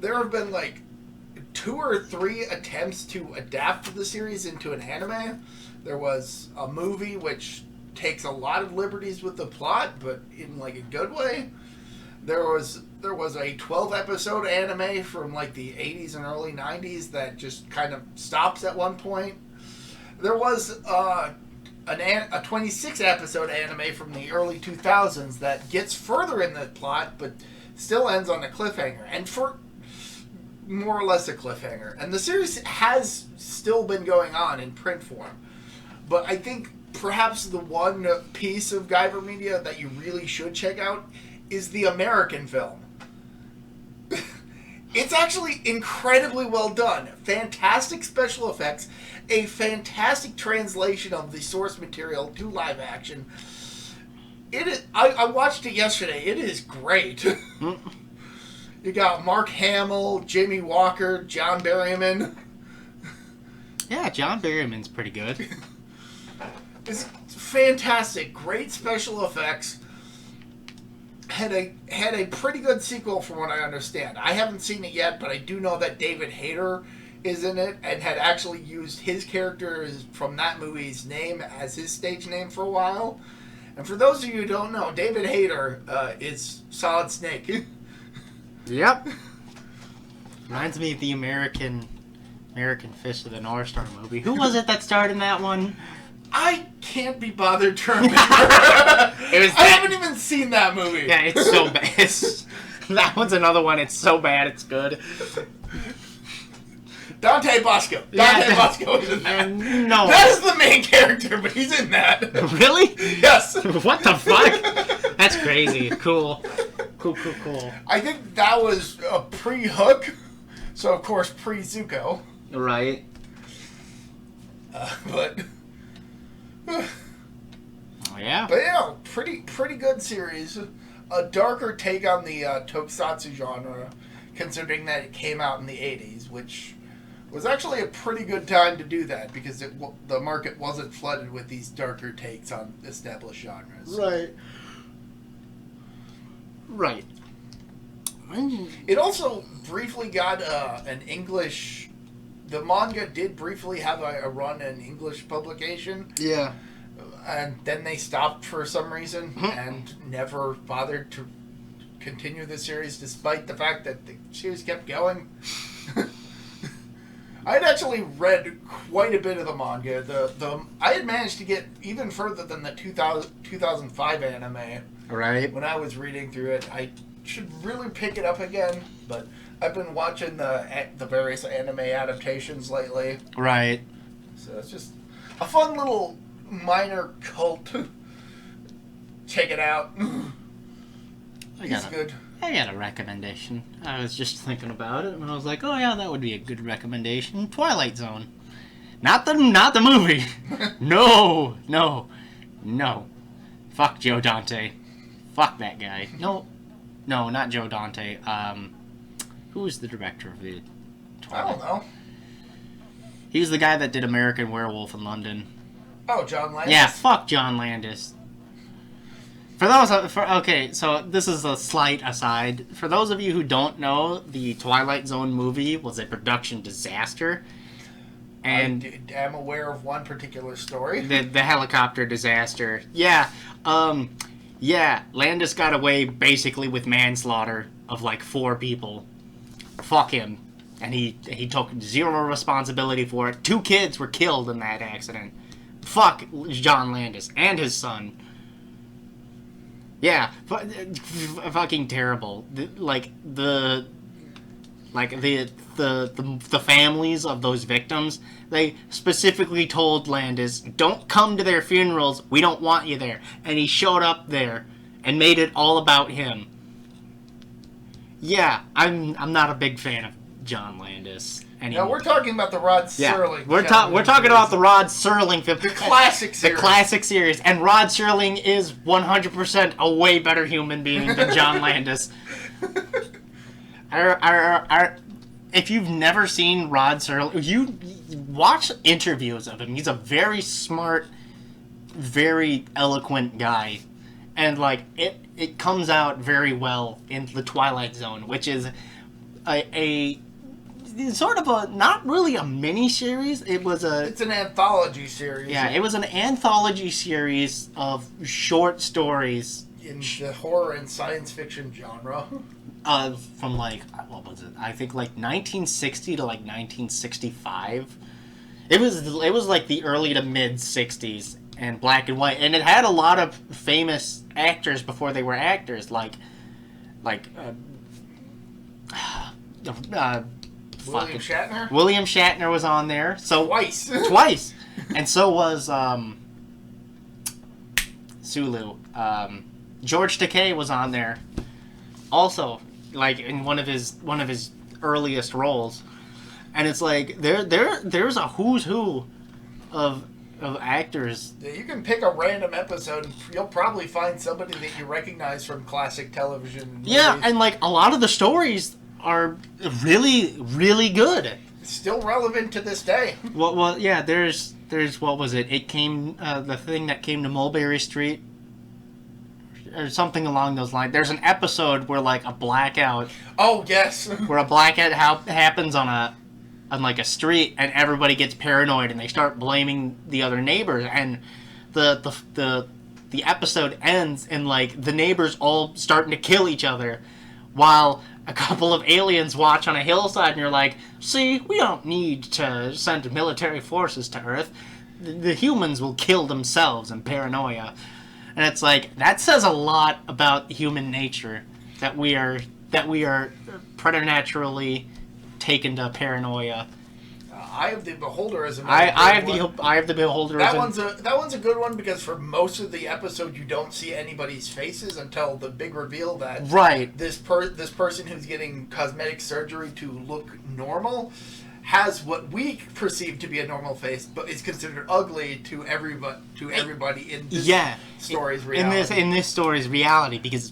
There have been like 2 or 3 attempts to adapt the series into an anime. There was a movie which takes a lot of liberties with the plot, but in like a good way. There was a 12-episode anime from like the 80s and early 90s that just kind of stops at one point. There was a 26-episode anime from the early 2000s that gets further in the plot, but still ends on a cliffhanger, and for more or less a cliffhanger. And the series has still been going on in print form, but I think perhaps the one piece of Guyver media that you really should check out is the American film. It's actually incredibly well done. Fantastic special effects, a fantastic translation of the source material to live action. It is. I watched it yesterday. It is great. You got Mark Hamill, Jamie Walker, John Barrowman. Yeah, John Barrowman's pretty good. It's fantastic. Great special effects. Had a pretty good sequel from what I understand. I haven't seen it yet, but I do know that David Hayter is in it and had actually used his character from that movie's name as his stage name for a while. And for those of you who don't know, David Hayter is Solid Snake. Yep. Reminds me of the American Fist of the North Star movie. Who was it that starred in that one? I can't be bothered to remember. I haven't even seen that movie. Yeah, it's so bad. That one's another one. It's so bad, it's good. Dante Bosco. Bosco is in that. No. That is the main character, but he's in that. Really? Yes. What the fuck? That's crazy. Cool. Cool. I think that was a pre-Hook, so of course pre-Zuko. Right. But... Oh, yeah. But yeah, pretty good series. A darker take on the tokusatsu genre, considering that it came out in the 80s, which was actually a pretty good time to do that because the market wasn't flooded with these darker takes on established genres. Right. Right. It also briefly got an English... The manga did briefly have a run in English publication. Yeah. And then they stopped for some reason and never bothered to continue the series despite the fact that the series kept going. I'd actually read quite a bit of the manga. I had managed to get even further than the 2005 anime. Right. When I was reading through it, I should really pick it up again, but I've been watching the various anime adaptations lately. Right. So it's just a fun little minor cult. Check it out. It's good. I got a recommendation. I was just thinking about it, and I was like, oh yeah, that would be a good recommendation. Twilight Zone. Not the movie. No. Fuck Joe Dante. Fuck that guy. No, not Joe Dante. Who was the director of the Twilight? I don't know. He was the guy that did American Werewolf in London. Oh, John Landis? Yeah, fuck John Landis. Okay, so this is a slight aside. For those of you who don't know, the Twilight Zone movie was a production disaster. And I am aware of one particular story. The helicopter disaster. Yeah, Landis got away basically with manslaughter of like 4 people. Fuck him. And he took zero responsibility for it. 2 kids were killed in that accident. Fuck John Landis and his son. Yeah, fucking terrible. The families of those victims, they specifically told Landis, don't come to their funerals, we don't want you there. And he showed up there and made it all about him. Yeah, I'm not a big fan of John Landis anymore. No, we're talking about the Rod Serling. We're talking about the Rod Serling film. The classic series. The classic series. And Rod Serling is 100% a way better human being than John Landis. If you've never seen Rod Serling, you watch interviews of him. He's a very smart, very eloquent guy. And, like, it comes out very well in The Twilight Zone, which is a sort of a, not really a mini-series. It's an anthology series. Yeah, it was an anthology series of short stories. In the horror and science fiction genre. From, like, what was it? I think, like, 1960 to, like, 1965. It was like, the early to mid-60s, and black and white. And it had a lot of famous actors before they were actors, William Shatner? William Shatner was on there. So Twice. And so was Sulu. George Takei was on there. Also, like in one of his earliest roles. And it's like there's a who's who of actors. Yeah, you can pick a random episode and you'll probably find somebody that you recognize from classic television movies. Yeah, and like a lot of the stories are really, really good. It's still relevant to this day. Well, yeah. There's what was it? It came the thing that came to Mulberry Street, or something along those lines. There's an episode where like a blackout. Oh yes. Where a blackout happens on like a street, and everybody gets paranoid and they start blaming the other neighbors, and the episode ends in like the neighbors all starting to kill each other, while a couple of aliens watch on a hillside, and you're like, see, we don't need to send military forces to Earth. The humans will kill themselves in paranoia. And it's like, that says a lot about human nature, that we are preternaturally taken to paranoia. Eye of the Beholder is another Eye of the Beholder. That one's a good one because for most of the episode you don't see anybody's faces until the big reveal that this person who's getting cosmetic surgery to look normal has what we perceive to be a normal face, but is considered ugly to everybody in this story's reality. In this story's reality, because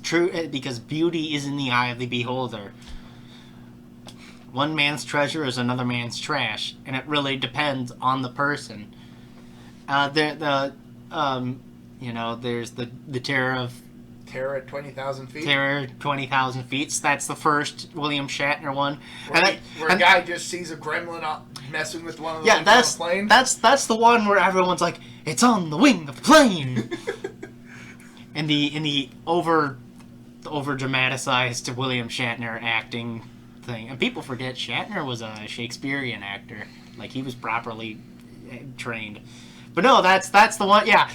beauty is in the eye of the beholder. one man's treasure is another man's trash, and it really depends on the person. There's the Terror at 20,000 feet. Terror at 20,000 feet. So that's the first William Shatner one. Where a guy just sees a gremlin messing with one of the wings on the plane. That's the one where everyone's like, it's on the wing of the plane. in the over dramatized William Shatner acting thing, and people forget Shatner was a Shakespearean actor. Like, he was properly trained. But no, that's the one. Yeah.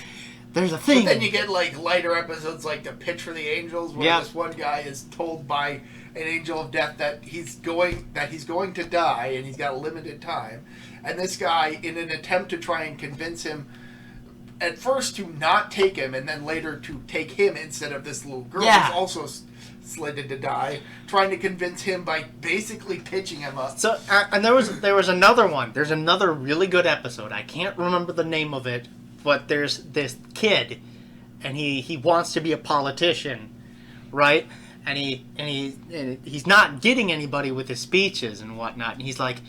There's a thing. But then you get like lighter episodes like The Pitch for the Angels, where this one guy is told by an angel of death that he's going to die and he's got limited time. And this guy, in an attempt to try and convince him at first to not take him and then later to take him instead of this little girl who's also slated to die, trying to convince him by basically pitching him up. So and there was another one. There's another really good episode. I can't remember the name of it. But there's this kid, and he wants to be a politician, right? And he's not getting anybody with his speeches and whatnot. And he's like,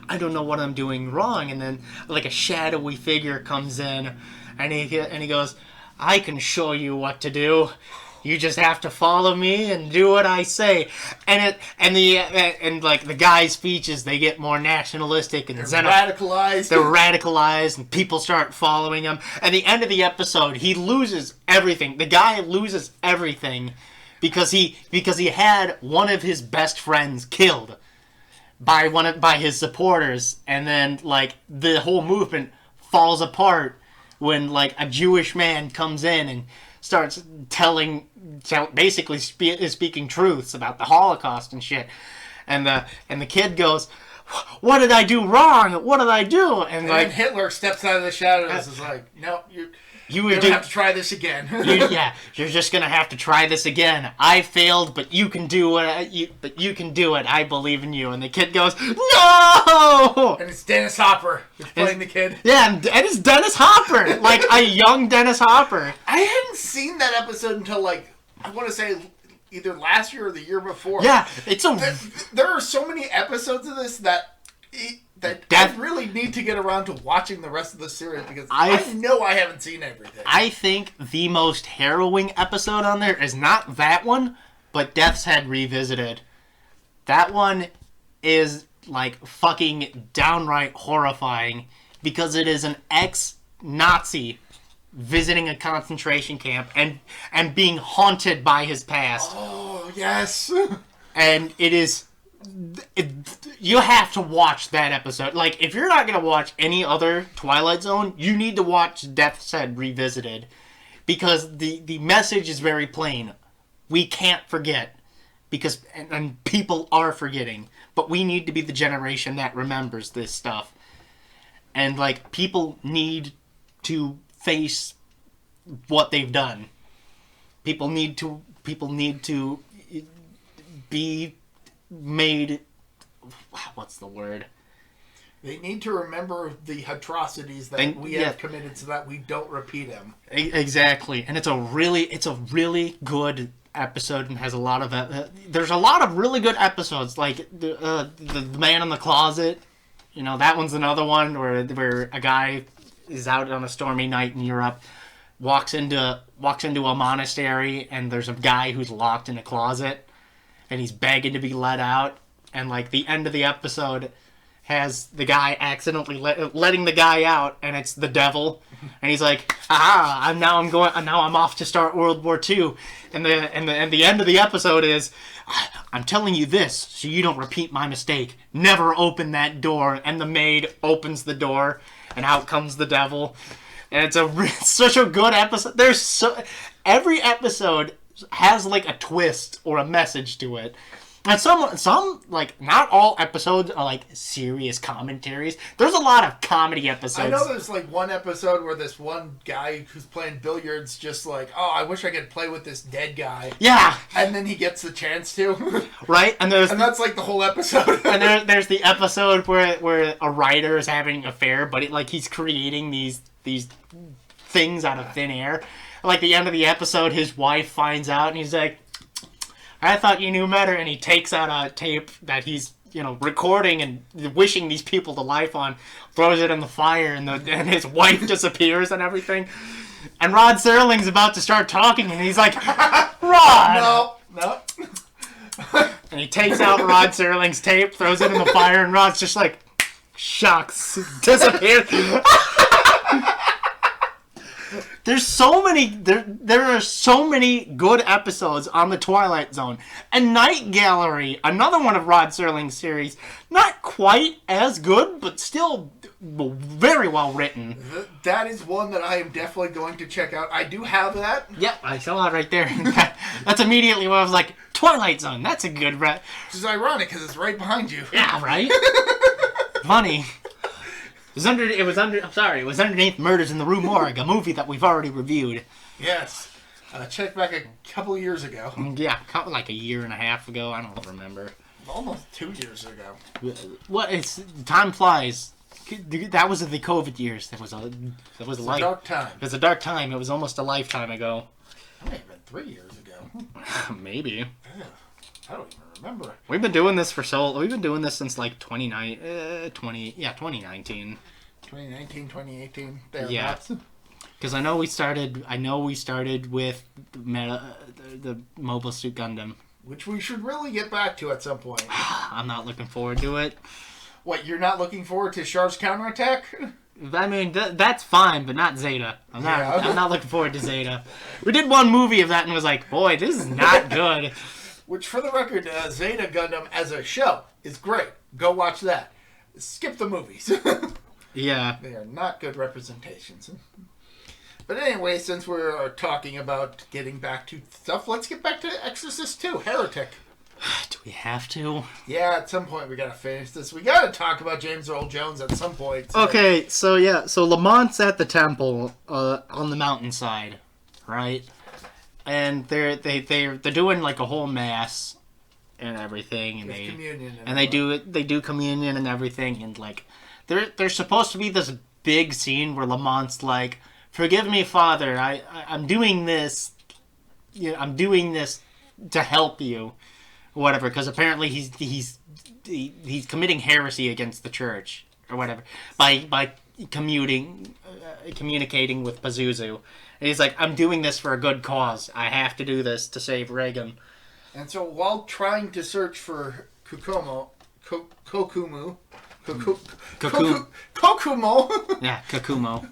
I don't know what I'm doing wrong. And then like a shadowy figure comes in, and he goes, I can show you what to do. You just have to follow me and do what I say. And the guy's speeches, they get more nationalistic and radicalized. They're radicalized, and people start following him. At the end of the episode, he loses everything. The guy loses everything because he had one of his best friends killed by his supporters, and then like the whole movement falls apart when like a Jewish man comes in and starts basically speaking truths about the Holocaust and shit, and the kid goes, "What did I do wrong? What did I do?" And like then Hitler steps out of the shadows and is like, "No, you're gonna have to try this again." You're just gonna have to try this again. I failed, but you can do it. But you can do it. I believe in you. And the kid goes, "No!" And it's Dennis Hopper who's playing the kid. Yeah, and it's Dennis Hopper, like a young Dennis Hopper. I hadn't seen that episode until like I want to say either last year or the year before. Yeah, there are so many episodes of this that I really need to get around to watching the rest of the series because I know I haven't seen everything. I think the most harrowing episode on there is not that one, but Death's Head Revisited. That one is like fucking downright horrifying because it is an ex-Nazi visiting a concentration camp and being haunted by his past. Oh, yes. And you have to watch that episode. Like, if you're not going to watch any other Twilight Zone, you need to watch Death's Head Revisited. Because the message is very plain. We can't forget. Because and people are forgetting. But we need to be the generation that remembers this stuff. And, like, people need to face what they've done. People need to be made, what's the word? They need to remember the atrocities that we have committed so that we don't repeat them. Exactly. And it's a really good episode and has a lot of there's a lot of really good episodes, like the Man in the Closet. You know, that one's another one where a guy is out on a stormy night in Europe, walks into a monastery, and there's a guy who's locked in a closet, and he's begging to be let out. And like the end of the episode has the guy accidentally letting the guy out, and it's the devil, and he's like, "Aha! Now I'm off to start World War II." And the end of the episode is, "I'm telling you this so you don't repeat my mistake. Never open that door." And the maid opens the door, and out comes the devil. And it's such a good episode. Every episode has like a twist or a message to it. And some like, not all episodes are like serious commentaries. There's a lot of comedy episodes. I know there's like one episode where this one guy who's playing billiards just like, "Oh, I wish I could play with this dead guy." Yeah. And then he gets the chance to. Right? And that's like the whole episode. And there's the episode where a writer is having an affair, but he's creating these things out of thin air. Like the end of the episode, his wife finds out, and he's like, "I thought you knew better," and he takes out a tape that he's recording and wishing these people to life on, throws it in the fire, and his wife disappears and everything. And Rod Serling's about to start talking, and he's like, Rod! No. And he takes out Rod Serling's tape, throws it in the fire, and Rod's just like, shucks, disappears. There's so many. There are so many good episodes on the Twilight Zone. And Night Gallery, another one of Rod Serling's series, not quite as good, but still very well written. That is one that I am definitely going to check out. I do have that. Yep, I saw it right there. That's immediately when I was like, Twilight Zone. That's a good. Which is ironic because it's right behind you. Yeah, right. Funny. It was underneath Murders in the Rue Morgue, a movie that we've already reviewed. Yes. Check back a couple years ago. Yeah, like a year and a half ago. I don't remember. Almost 2 years ago. Time flies. That was the COVID years. That was a dark time. It was a dark time. It was almost a lifetime ago. That may have been 3 years ago. Maybe. Yeah. I don't even remember. We've been doing this since like 2019. 2019, 2018. Yeah. Because I know we started with the Mobile Suit Gundam, which we should really get back to at some point. I'm not looking forward to it. What, you're not looking forward to Char's counterattack? I mean, that's fine, but not Zeta. I'm not looking forward to Zeta. We did one movie of that and was like, boy, this is not good. Which, for the record, Zeta Gundam as a show is great. Go watch that. Skip the movies. Yeah. They are not good representations. But anyway, since we're talking about getting back to stuff, let's get back to Exorcist II, Heretic. Do we have to? Yeah, at some point we gotta finish this. We gotta talk about James Earl Jones at some point. Okay, so Lamont's at the temple on the mountainside, right? And they're doing like a whole mass and everything, and they do communion and everything, and like there's supposed to be this big scene where Lamont's like, "Forgive me, Father, I'm doing this, I'm doing this to help you." Whatever, because apparently he's committing heresy against the church or whatever by communicating with Pazuzu, and he's like, "I'm doing this for a good cause. I have to do this to save Reagan." And so, while trying to search for Kokumo, yeah, Kokumo.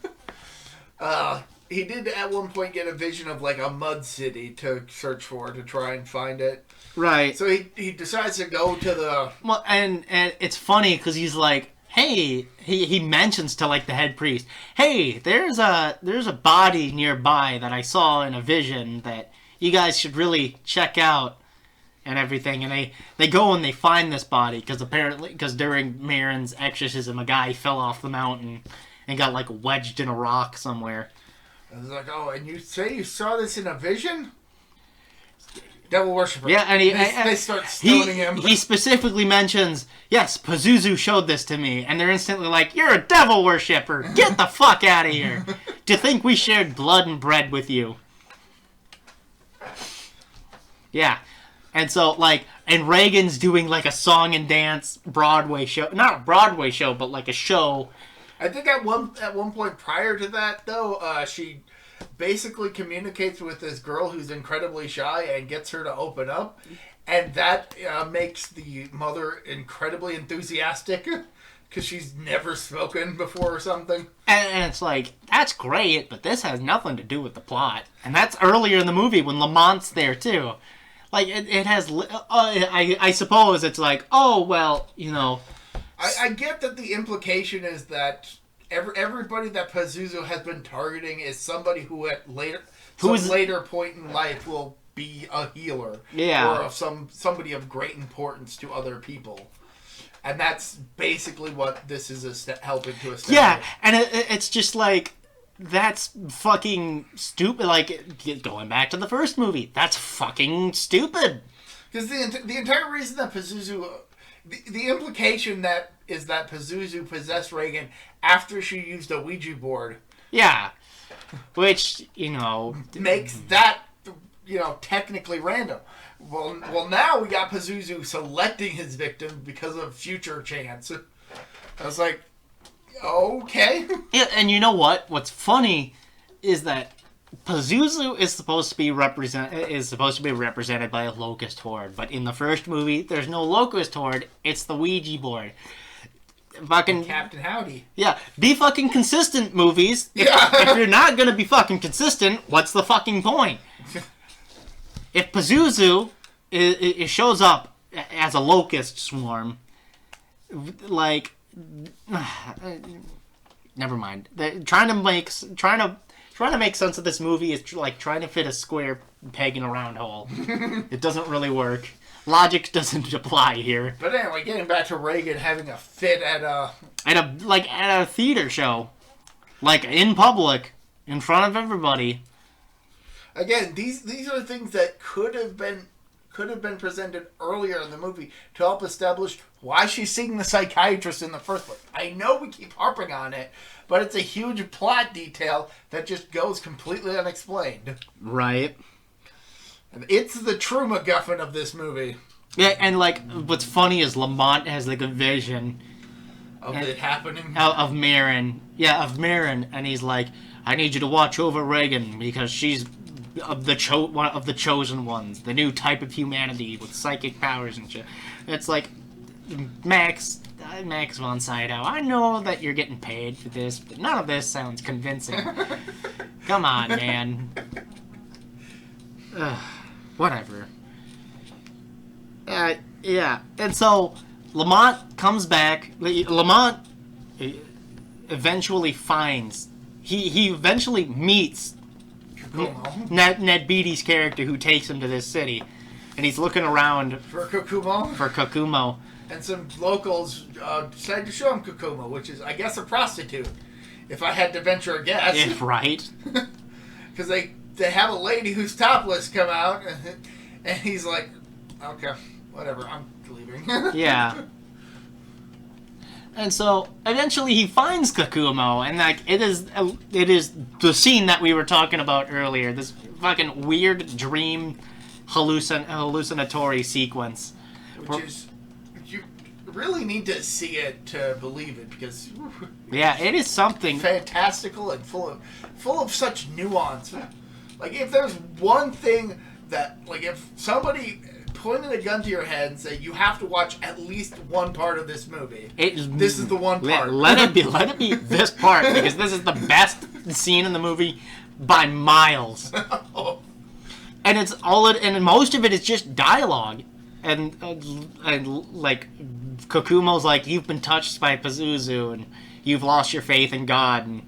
He did at one point get a vision of like a mud city to search for, to try and find it. Right. So he decides to go to the... Well, and it's funny because he's like, hey, he mentions to like the head priest, hey, there's a body nearby that I saw in a vision that you guys should really check out and everything. And they go and they find this body because during Marin's exorcism, a guy fell off the mountain and got like wedged in a rock somewhere. I was like, oh, and you say you saw this in a vision? Devil worshiper. Yeah, and they start stoning him. He specifically mentions, yes, Pazuzu showed this to me, and they're instantly like, you're a devil worshiper. Get the fuck out of here. To think we shared blood and bread with you. Yeah. And so, like, and Reagan's doing, like, a song and dance Broadway show. Not a Broadway show, but, like, a show. I think at one point prior to that, though, she basically communicates with this girl who's incredibly shy and gets her to open up. And that makes the mother incredibly enthusiastic because she's never spoken before or something. And it's like, that's great, but this has nothing to do with the plot. And that's earlier in the movie when Lamont's there, too. Like, it has... I suppose it's like, oh, well, you know... I get that the implication is that everybody that Pazuzu has been targeting is somebody who at later point in life will be a healer, or of somebody of great importance to other people, and that's basically what this is helping to establish. Yeah, and it's just like, that's fucking stupid. Like, going back to the first movie, that's fucking stupid. Because the entire reason that Pazuzu... The implication that is that Pazuzu possessed Reagan after she used a Ouija board. Yeah. Which, you know... Makes that technically random. Well, now we got Pazuzu selecting his victim because of future chance. I was like, okay. Yeah, and you know what? What's funny is that Pazuzu is supposed to be represented by a locust horde, but in the first movie, there's no locust horde. It's the Ouija board. Fucking Captain Howdy. Yeah, be fucking consistent, movies. If you're not gonna be fucking consistent, what's the fucking point? If Pazuzu it shows up as a locust swarm, like, never mind. They're trying to make sense of this movie is like trying to fit a square peg in a round hole. It doesn't really work. Logic doesn't apply here. But anyway, getting back to Reagan having a fit at a theater show, like in public, in front of everybody. Again, these are things that could have been presented earlier in the movie to help establish why she's seeing the psychiatrist in the first place. I know we keep harping on it, but it's a huge plot detail that just goes completely unexplained. Right. It's the true MacGuffin of this movie. Yeah, and like what's funny is Lamont has like a vision of it happening. Of Marin. Yeah, of Marin, and he's like, I need you to watch over Reagan because she's one of the chosen ones, the new type of humanity with psychic powers and shit. It's like, Max von Sydow, I know that you're getting paid for this, but none of this sounds convincing. Come on, man. Whatever. Yeah. And so, Lamont comes back. Lamont eventually finds... He eventually meets Ned Beatty's character who takes him to this city. And he's looking around... For Kokumo. And some locals decided to show him Kokumo, which is, I guess, a prostitute. If I had to venture a guess. Yeah, right. Because they have a lady who's topless come out, and he's like, okay, whatever, I'm leaving. Yeah. And so eventually he finds Kokumo, and like it is the scene that we were talking about earlier. This fucking weird dream hallucinatory sequence, which is, you really need to see it to believe it, because yeah, it is something fantastical and full of such nuance. Like, if there's one thing that, like, if somebody pointed a gun to your head and said, you have to watch at least one part of this movie, this is the one part. Let it be this part, because this is the best scene in the movie by miles. And it's and most of it is just dialogue. And like, Kokumo's like, you've been touched by Pazuzu, and you've lost your faith in God, and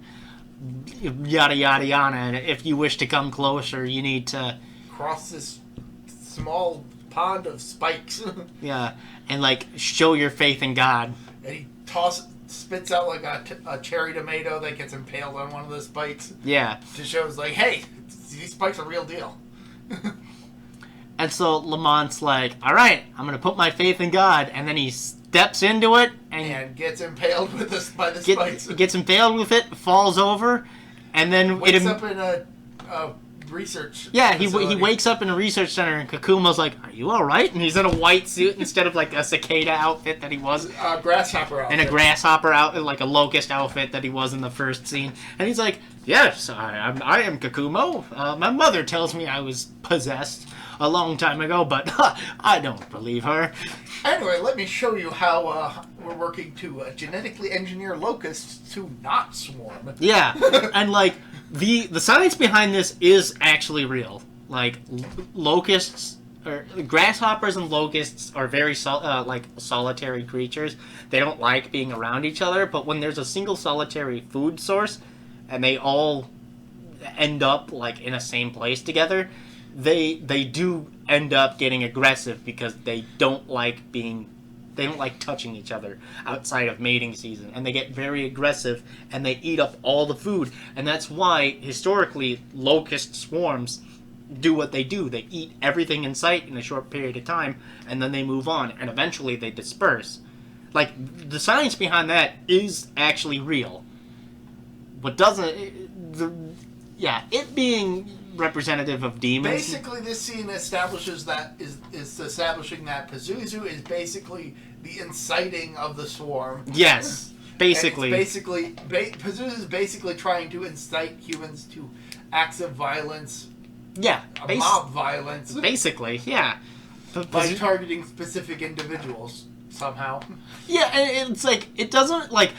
yada yada yada, and if you wish to come closer, you need to cross this small pond of spikes. Yeah, and like, show your faith in God. And he spits out like a cherry tomato that gets impaled on one of the spikes. Yeah, to show us like, hey, these spikes are real deal. And so Lamont's like, all right, I'm gonna put my faith in God, and then he steps into it and gets impaled by the spikes. Gets impaled with it, falls over, and then wakes up in a research. Yeah, he wakes up in a research center, and Kokumo's like, "Are you all right?" And he's in a white suit instead of like a cicada outfit that he was. Grasshopper outfit. And a grasshopper outfit, like a locust outfit that he was in the first scene. And he's like, "Yes, I am Kokumo. My mother tells me I was possessed a long time ago, but I don't believe her." Anyway, let me show you how we're working to genetically engineer locusts to not swarm. Yeah, and like the science behind this is actually real. Like, locusts, or grasshoppers and locusts are very solitary creatures. They don't like being around each other, but when there's a single solitary food source and they all end up like in a same place together, they do end up getting aggressive because they don't like touching each other outside of mating season, and they get very aggressive and they eat up all the food. And that's why historically locust swarms do what they do. They eat everything in sight in a short period of time, and then they move on, and eventually they disperse. Like, the science behind that is actually real. What doesn't... it being representative of demons. Basically, this scene establishes that is establishing that Pazuzu is basically the inciting of the swarm. Yes, basically. Pazuzu is basically trying to incite humans to acts of violence. Yeah, mob violence. Basically, yeah. By targeting specific individuals somehow. Yeah, and it's like it doesn't like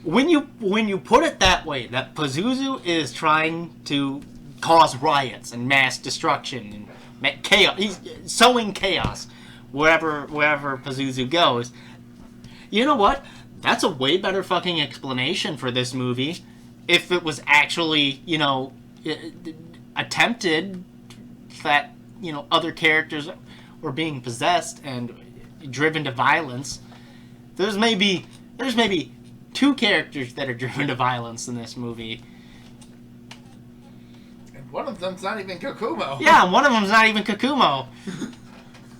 when you put it that way, that Pazuzu is trying to cause riots and mass destruction and chaos. He's sowing chaos wherever Pazuzu goes. You know what? That's a way better fucking explanation for this movie if it was actually, attempted that, other characters were being possessed and driven to violence. There's maybe 2 characters that are driven to violence in this movie. And one of them's not even Kakumo. Yeah, one of them's not even Kakumo.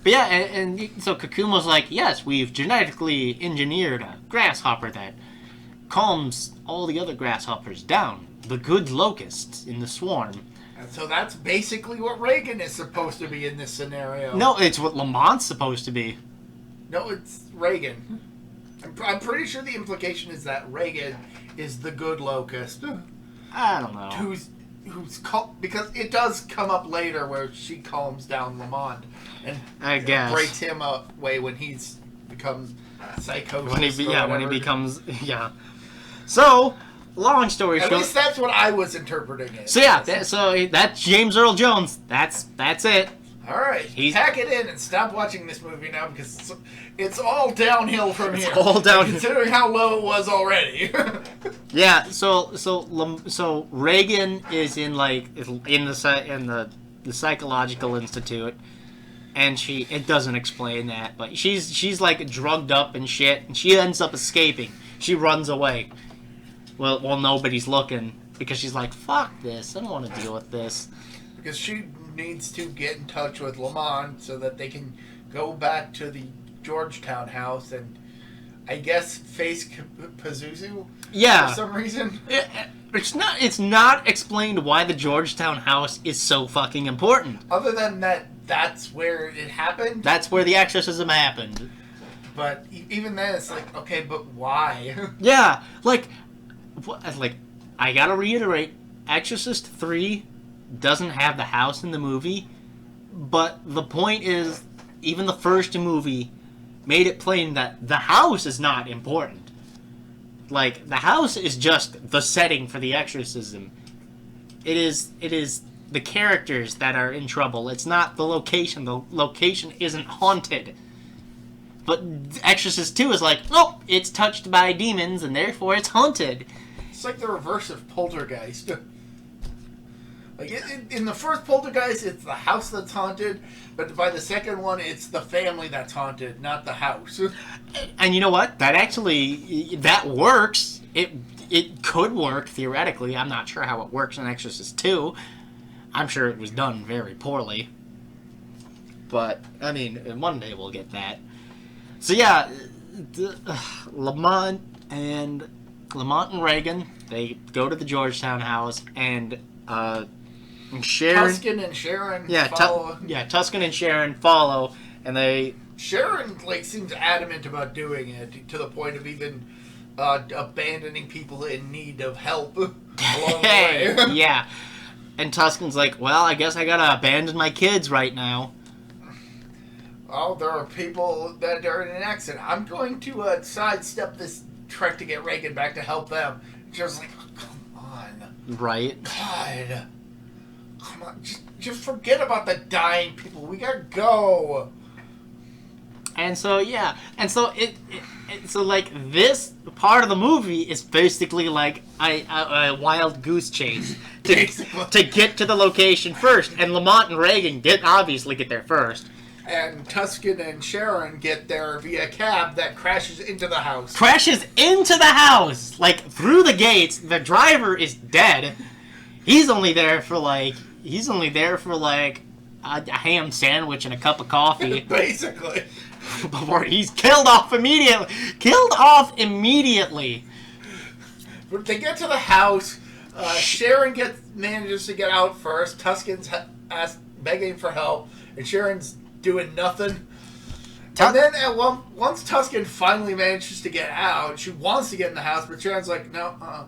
But yeah, and so Kakumo's like, yes, we've genetically engineered a grasshopper that calms all the other grasshoppers down. The good locusts in the swarm. And so that's basically what Reagan is supposed to be in this scenario. No, it's what Lamont's supposed to be. No, it's Reagan. I'm pretty sure the implication is that Reagan is the good locust. I don't know. Who's because it does come up later where she calms down Lamont and I guess breaks him away when he's become psychosis. When he becomes So, long story short. At least that's what I was interpreting it. So yeah, that's James Earl Jones. That's it. All right, pack it in and stop watching this movie now because it's all downhill from here. It's all downhill. Considering how low it was already. Yeah. So Reagan is in the psychological institute, and it doesn't explain that, but she's like drugged up and shit, and she ends up escaping. She runs away. Well, nobody's looking because she's like, fuck this. I don't want to deal with this. Because she needs to get in touch with Lamont so that they can go back to the Georgetown house and, I guess, face Pazuzu. Yeah. For some reason. It's not explained why the Georgetown house is so fucking important. Other than that's where it happened. That's where the exorcism happened. But even then, it's like, okay, but why? Yeah, I gotta reiterate, Exorcist III doesn't have the house in the movie, but the point is, even the first movie made it plain that the house is not important. Like, the house is just the setting for the exorcism. It is the characters that are in trouble. It's not the location. The location isn't haunted. But Exorcist II is like, nope, it's touched by demons, and therefore it's haunted. It's like the reverse of Poltergeist. Like in the first Poltergeist, it's the house that's haunted, but by the second one, it's the family that's haunted, not the house. And you know what? That works. It could work theoretically. I'm not sure how it works in Exorcist II. I'm sure it was done very poorly. But I mean, one day we'll get that. So yeah, Lamont and Reagan, they go to the Georgetown house, and Sharon... Tuscan and Sharon follow. Tuscan and Sharon follow, and they... Sharon, seems adamant about doing it, to the point of even abandoning people in need of help along the way. Yeah. And Tuscan's like, well, I guess I gotta abandon my kids right now. Oh, there are people that are in an accident. I'm going to sidestep this trek to get Reagan back to help them. Just like, oh, come on. Right. God. Come on. Just forget about the dying people. We gotta go. And so, yeah. And so, so this part of the movie is basically like a wild goose chase to get to the location first. And Lamont and Reagan obviously get there first. And Tuscan and Sharon get there via cab that crashes into the house. Crashes into the house! Like, through the gates. The driver is dead. He's only there for a ham sandwich and a cup of coffee. Basically. Before he's killed off immediately. But they get to the house. Sharon manages to get out first. Tuscan's begging for help, and Sharon's doing nothing. And then once Tuscan finally manages to get out, she wants to get in the house, but Sharon's like, no.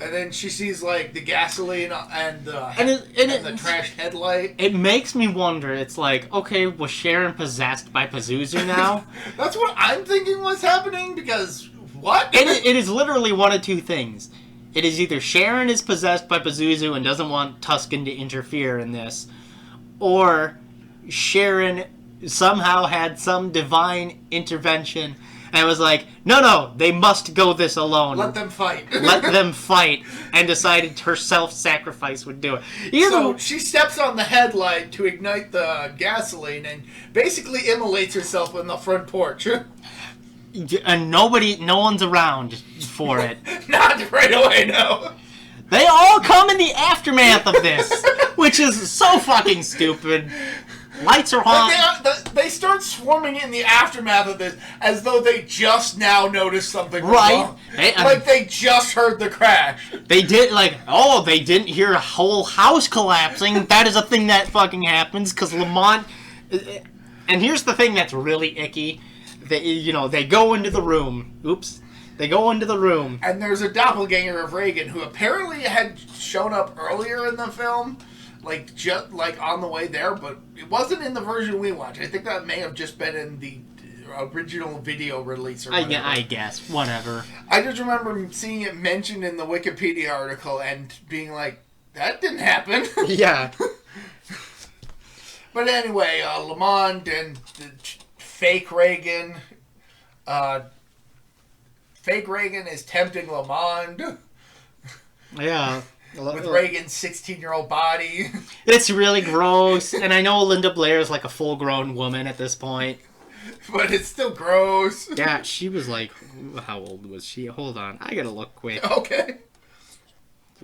And then she sees like the gasoline and the trash headlight. It makes me wonder. It's like, okay, was Sharon possessed by Pazuzu now? That's what I'm thinking was happening, because what? It is literally one of two things. It is either Sharon is possessed by Pazuzu and doesn't want Tuscan to interfere in this, or Sharon somehow had some divine intervention and was like, no, they must go this alone. Let them fight. Let them fight, and decided her self-sacrifice would do it. So she steps on the headlight to ignite the gasoline and basically immolates herself on the front porch. And no one's around for it. Not right away, no. They all come in the aftermath of this, which is so fucking stupid. Lights are on. They start swarming in the aftermath of this as though they just now noticed something wrong. Like they just heard the crash. They didn't hear a whole house collapsing. That is a thing that fucking happens, because Lamont... And here's the thing that's really icky. They go into the room. Oops. They go into the room. And there's a doppelganger of Reagan who apparently had shown up earlier in the film. Just on the way there, but it wasn't in the version we watched. I think that may have just been in the original video release or whatever. I guess. Whatever. I just remember seeing it mentioned in the Wikipedia article and being like, that didn't happen. Yeah. But anyway, Lamont and fake Reagan. Fake Reagan is tempting Lamont. Yeah. With Reagan's 16-year-old body. It's really gross. And I know Linda Blair is like a full-grown woman at this point. But it's still gross. Yeah, she was like... How old was she? Hold on. I gotta look quick. Okay.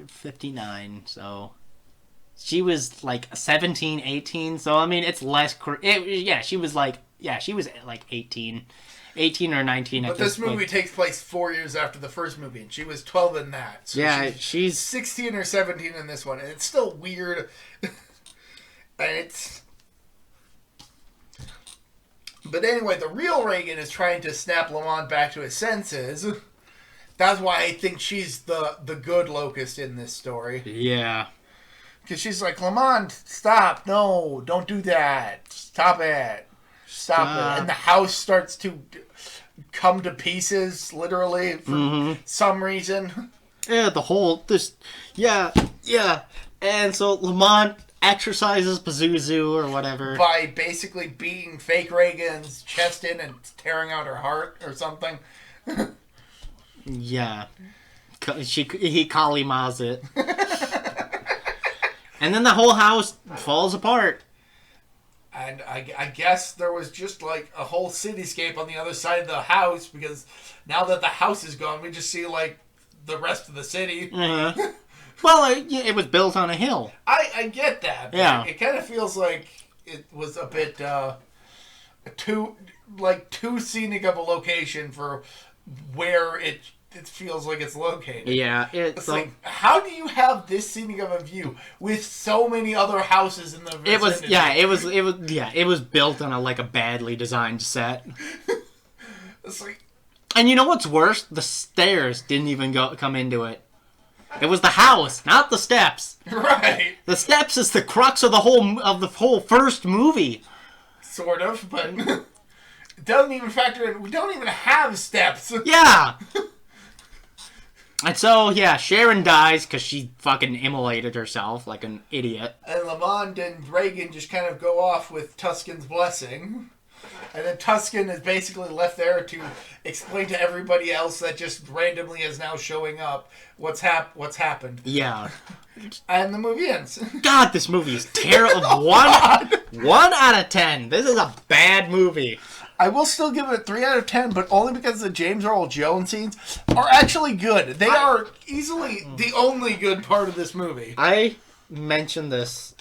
59, so... She was like 17, 18, so I mean, it's less... she was like 18. 18 or 19 but this movie takes place 4 years after the first movie, and she was 12 in that. So yeah, she's 16 or 17 in this one, and it's still weird. But anyway, the real Reagan is trying to snap Lamont back to his senses. That's why I think she's the good locust in this story. Yeah. Because she's like, Lamont, stop. No, don't do that. Stop it. Stop it. And the house starts to come to pieces, literally, for some reason. Yeah, Yeah. And so Lamont exercises Pazuzu or whatever. By basically beating fake Reagan's chest in and tearing out her heart or something. Yeah. He Kali Ma's it. And then the whole house falls apart. And I guess there was just like a whole cityscape on the other side of the house, because now that the house is gone, we just see like the rest of the city. Uh-huh. Well, it was built on a hill. I get that. Yeah. It kind of feels like it was a bit too scenic of a location for where it feels like it's located. Yeah, it's like, how do you have this scenic of a view with so many other houses in the vicinity? It was built on a badly designed set. It's like, and you know what's worse? The stairs didn't even come into it. It was the house, not the steps. Right. The steps is the crux of the whole first movie. Sort of, but it doesn't even factor in. We don't even have steps. Yeah. And so, yeah, Sharon dies because she fucking immolated herself like an idiot. And Lamont and Reagan just kind of go off with Tuscan's blessing. And then Tuscan is basically left there to explain to everybody else that just randomly is now showing up what's happened. Yeah. And the movie ends. God, this movie is terrible. One out of 10. This is a bad movie. I will still give it a 3 out of 10, but only because the James Earl Jones scenes are actually good. They are easily the only good part of this movie. I mentioned this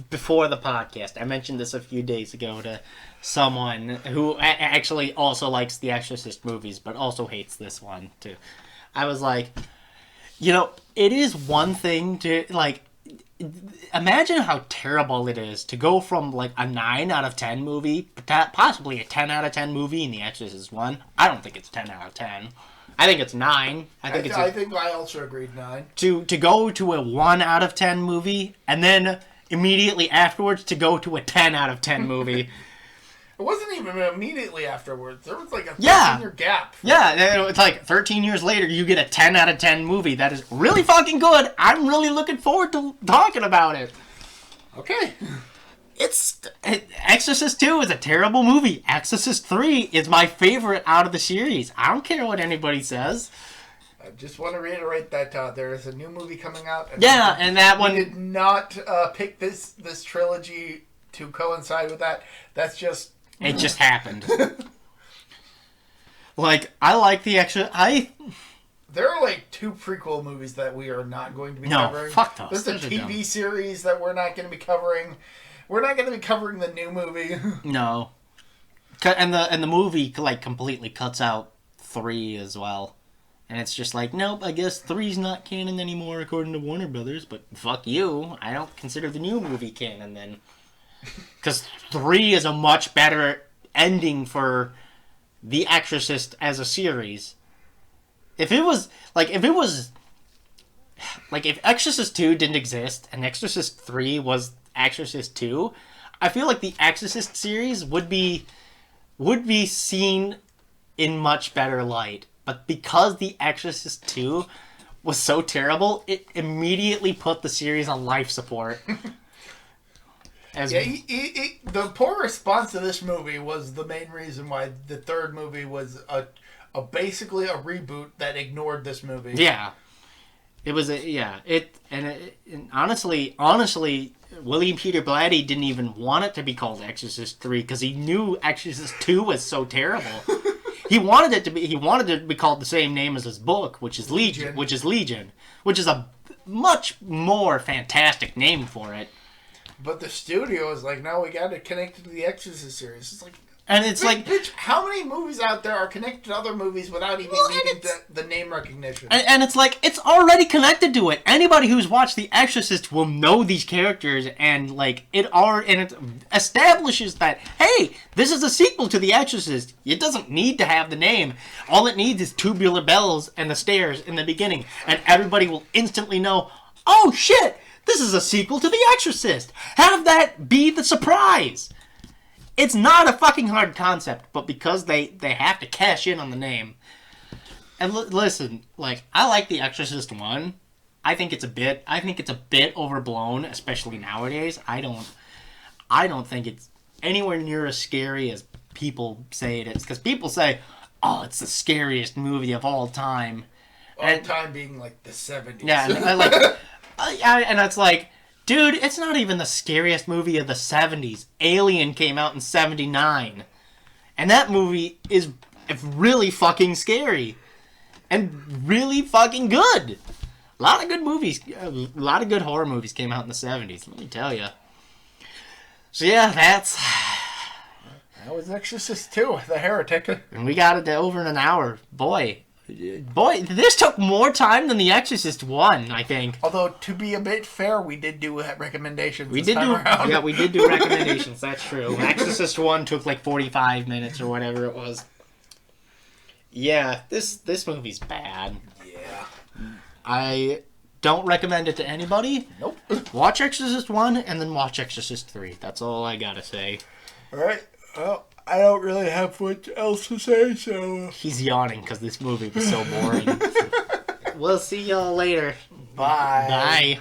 before the podcast. I mentioned this a few days ago to someone who actually also likes the Exorcist movies, but also hates this one too. I was like, it is one thing to, like, imagine how terrible it is to go from, like, a 9 out of 10 movie, possibly a 10 out of 10 movie in The Exorcist 1. I don't think it's 10 out of 10. I think it's 9. I think I also agreed 9. To go to a 1 out of 10 movie, and then immediately afterwards to go to a 10 out of 10 movie. It wasn't even immediately afterwards. There was like a 13-year gap. Yeah, it's like 13 years later, you get a 10 out of 10 movie that is really fucking good. I'm really looking forward to talking about it. Okay. Exorcist II is a terrible movie. Exorcist III is my favorite out of the series. I don't care what anybody says. I just want to reiterate that there is a new movie coming out. And that one... We did not pick this trilogy to coincide with that. That's just... It just happened. Like, I like the extra... There are like 2 prequel movies that we are not going to be covering. No, fuck those. There's a TV series that we're not going to be covering. We're not going to be covering the new movie. No. And the movie, like, completely cuts out 3 as well. And it's just like, nope, I guess 3's not canon anymore according to Warner Brothers, but fuck you. I don't consider the new movie canon then. Because 3 is a much better ending for The Exorcist as a series. If Exorcist 2 didn't exist and Exorcist 3 was Exorcist 2, I feel like the Exorcist series would be seen in much better light. But because The Exorcist 2 was so terrible, it immediately put the series on life support. The poor response to this movie was the main reason why the third movie was basically a reboot that ignored this movie. Yeah, it was honestly, William Peter Blatty didn't even want it to be called Exorcist 3 because he knew Exorcist 2 was so terrible. He wanted it to be called the same name as his book, which is Legion, which is a much more fantastic name for it. But the studio is like, no, we got to connect it to the Exorcist series. It's like, bitch, how many movies out there are connected to other movies without even needing the name recognition? And it's like, it's already connected to it. Anybody who's watched The Exorcist will know these characters, and like it establishes that, hey, this is a sequel to The Exorcist. It doesn't need to have the name. All it needs is tubular bells and the stairs in the beginning, and everybody will instantly know, oh shit, this is a sequel to The Exorcist. Have that be the surprise. It's not a fucking hard concept, but because they have to cash in on the name. And listen, like, I like The Exorcist 1. I think it's a bit overblown, especially nowadays. I don't think it's anywhere near as scary as people say it is. Because people say, oh, it's the scariest movie of all time. All time being like the 70s. Yeah, and it's like, dude, it's not even the scariest movie of the 70s. Alien came out in 79. And that movie is really fucking scary. And really fucking good. A lot of good movies, a lot of good horror movies came out in the 70s, let me tell you. So yeah, that was Exorcist II, the Heretic. And we got it to over an hour. Boy, this took more time than The Exorcist 1, I think. Although, to be a bit fair, we did do recommendations we did do recommendations, that's true. Exorcist 1 took like 45 minutes or whatever it was. Yeah, this movie's bad. Yeah. I don't recommend it to anybody. Nope. Watch Exorcist 1 and then watch Exorcist 3. That's all I gotta say. Alright, well, I don't really have much else to say, so... He's yawning because this movie was so boring. We'll see y'all later. Bye. Bye.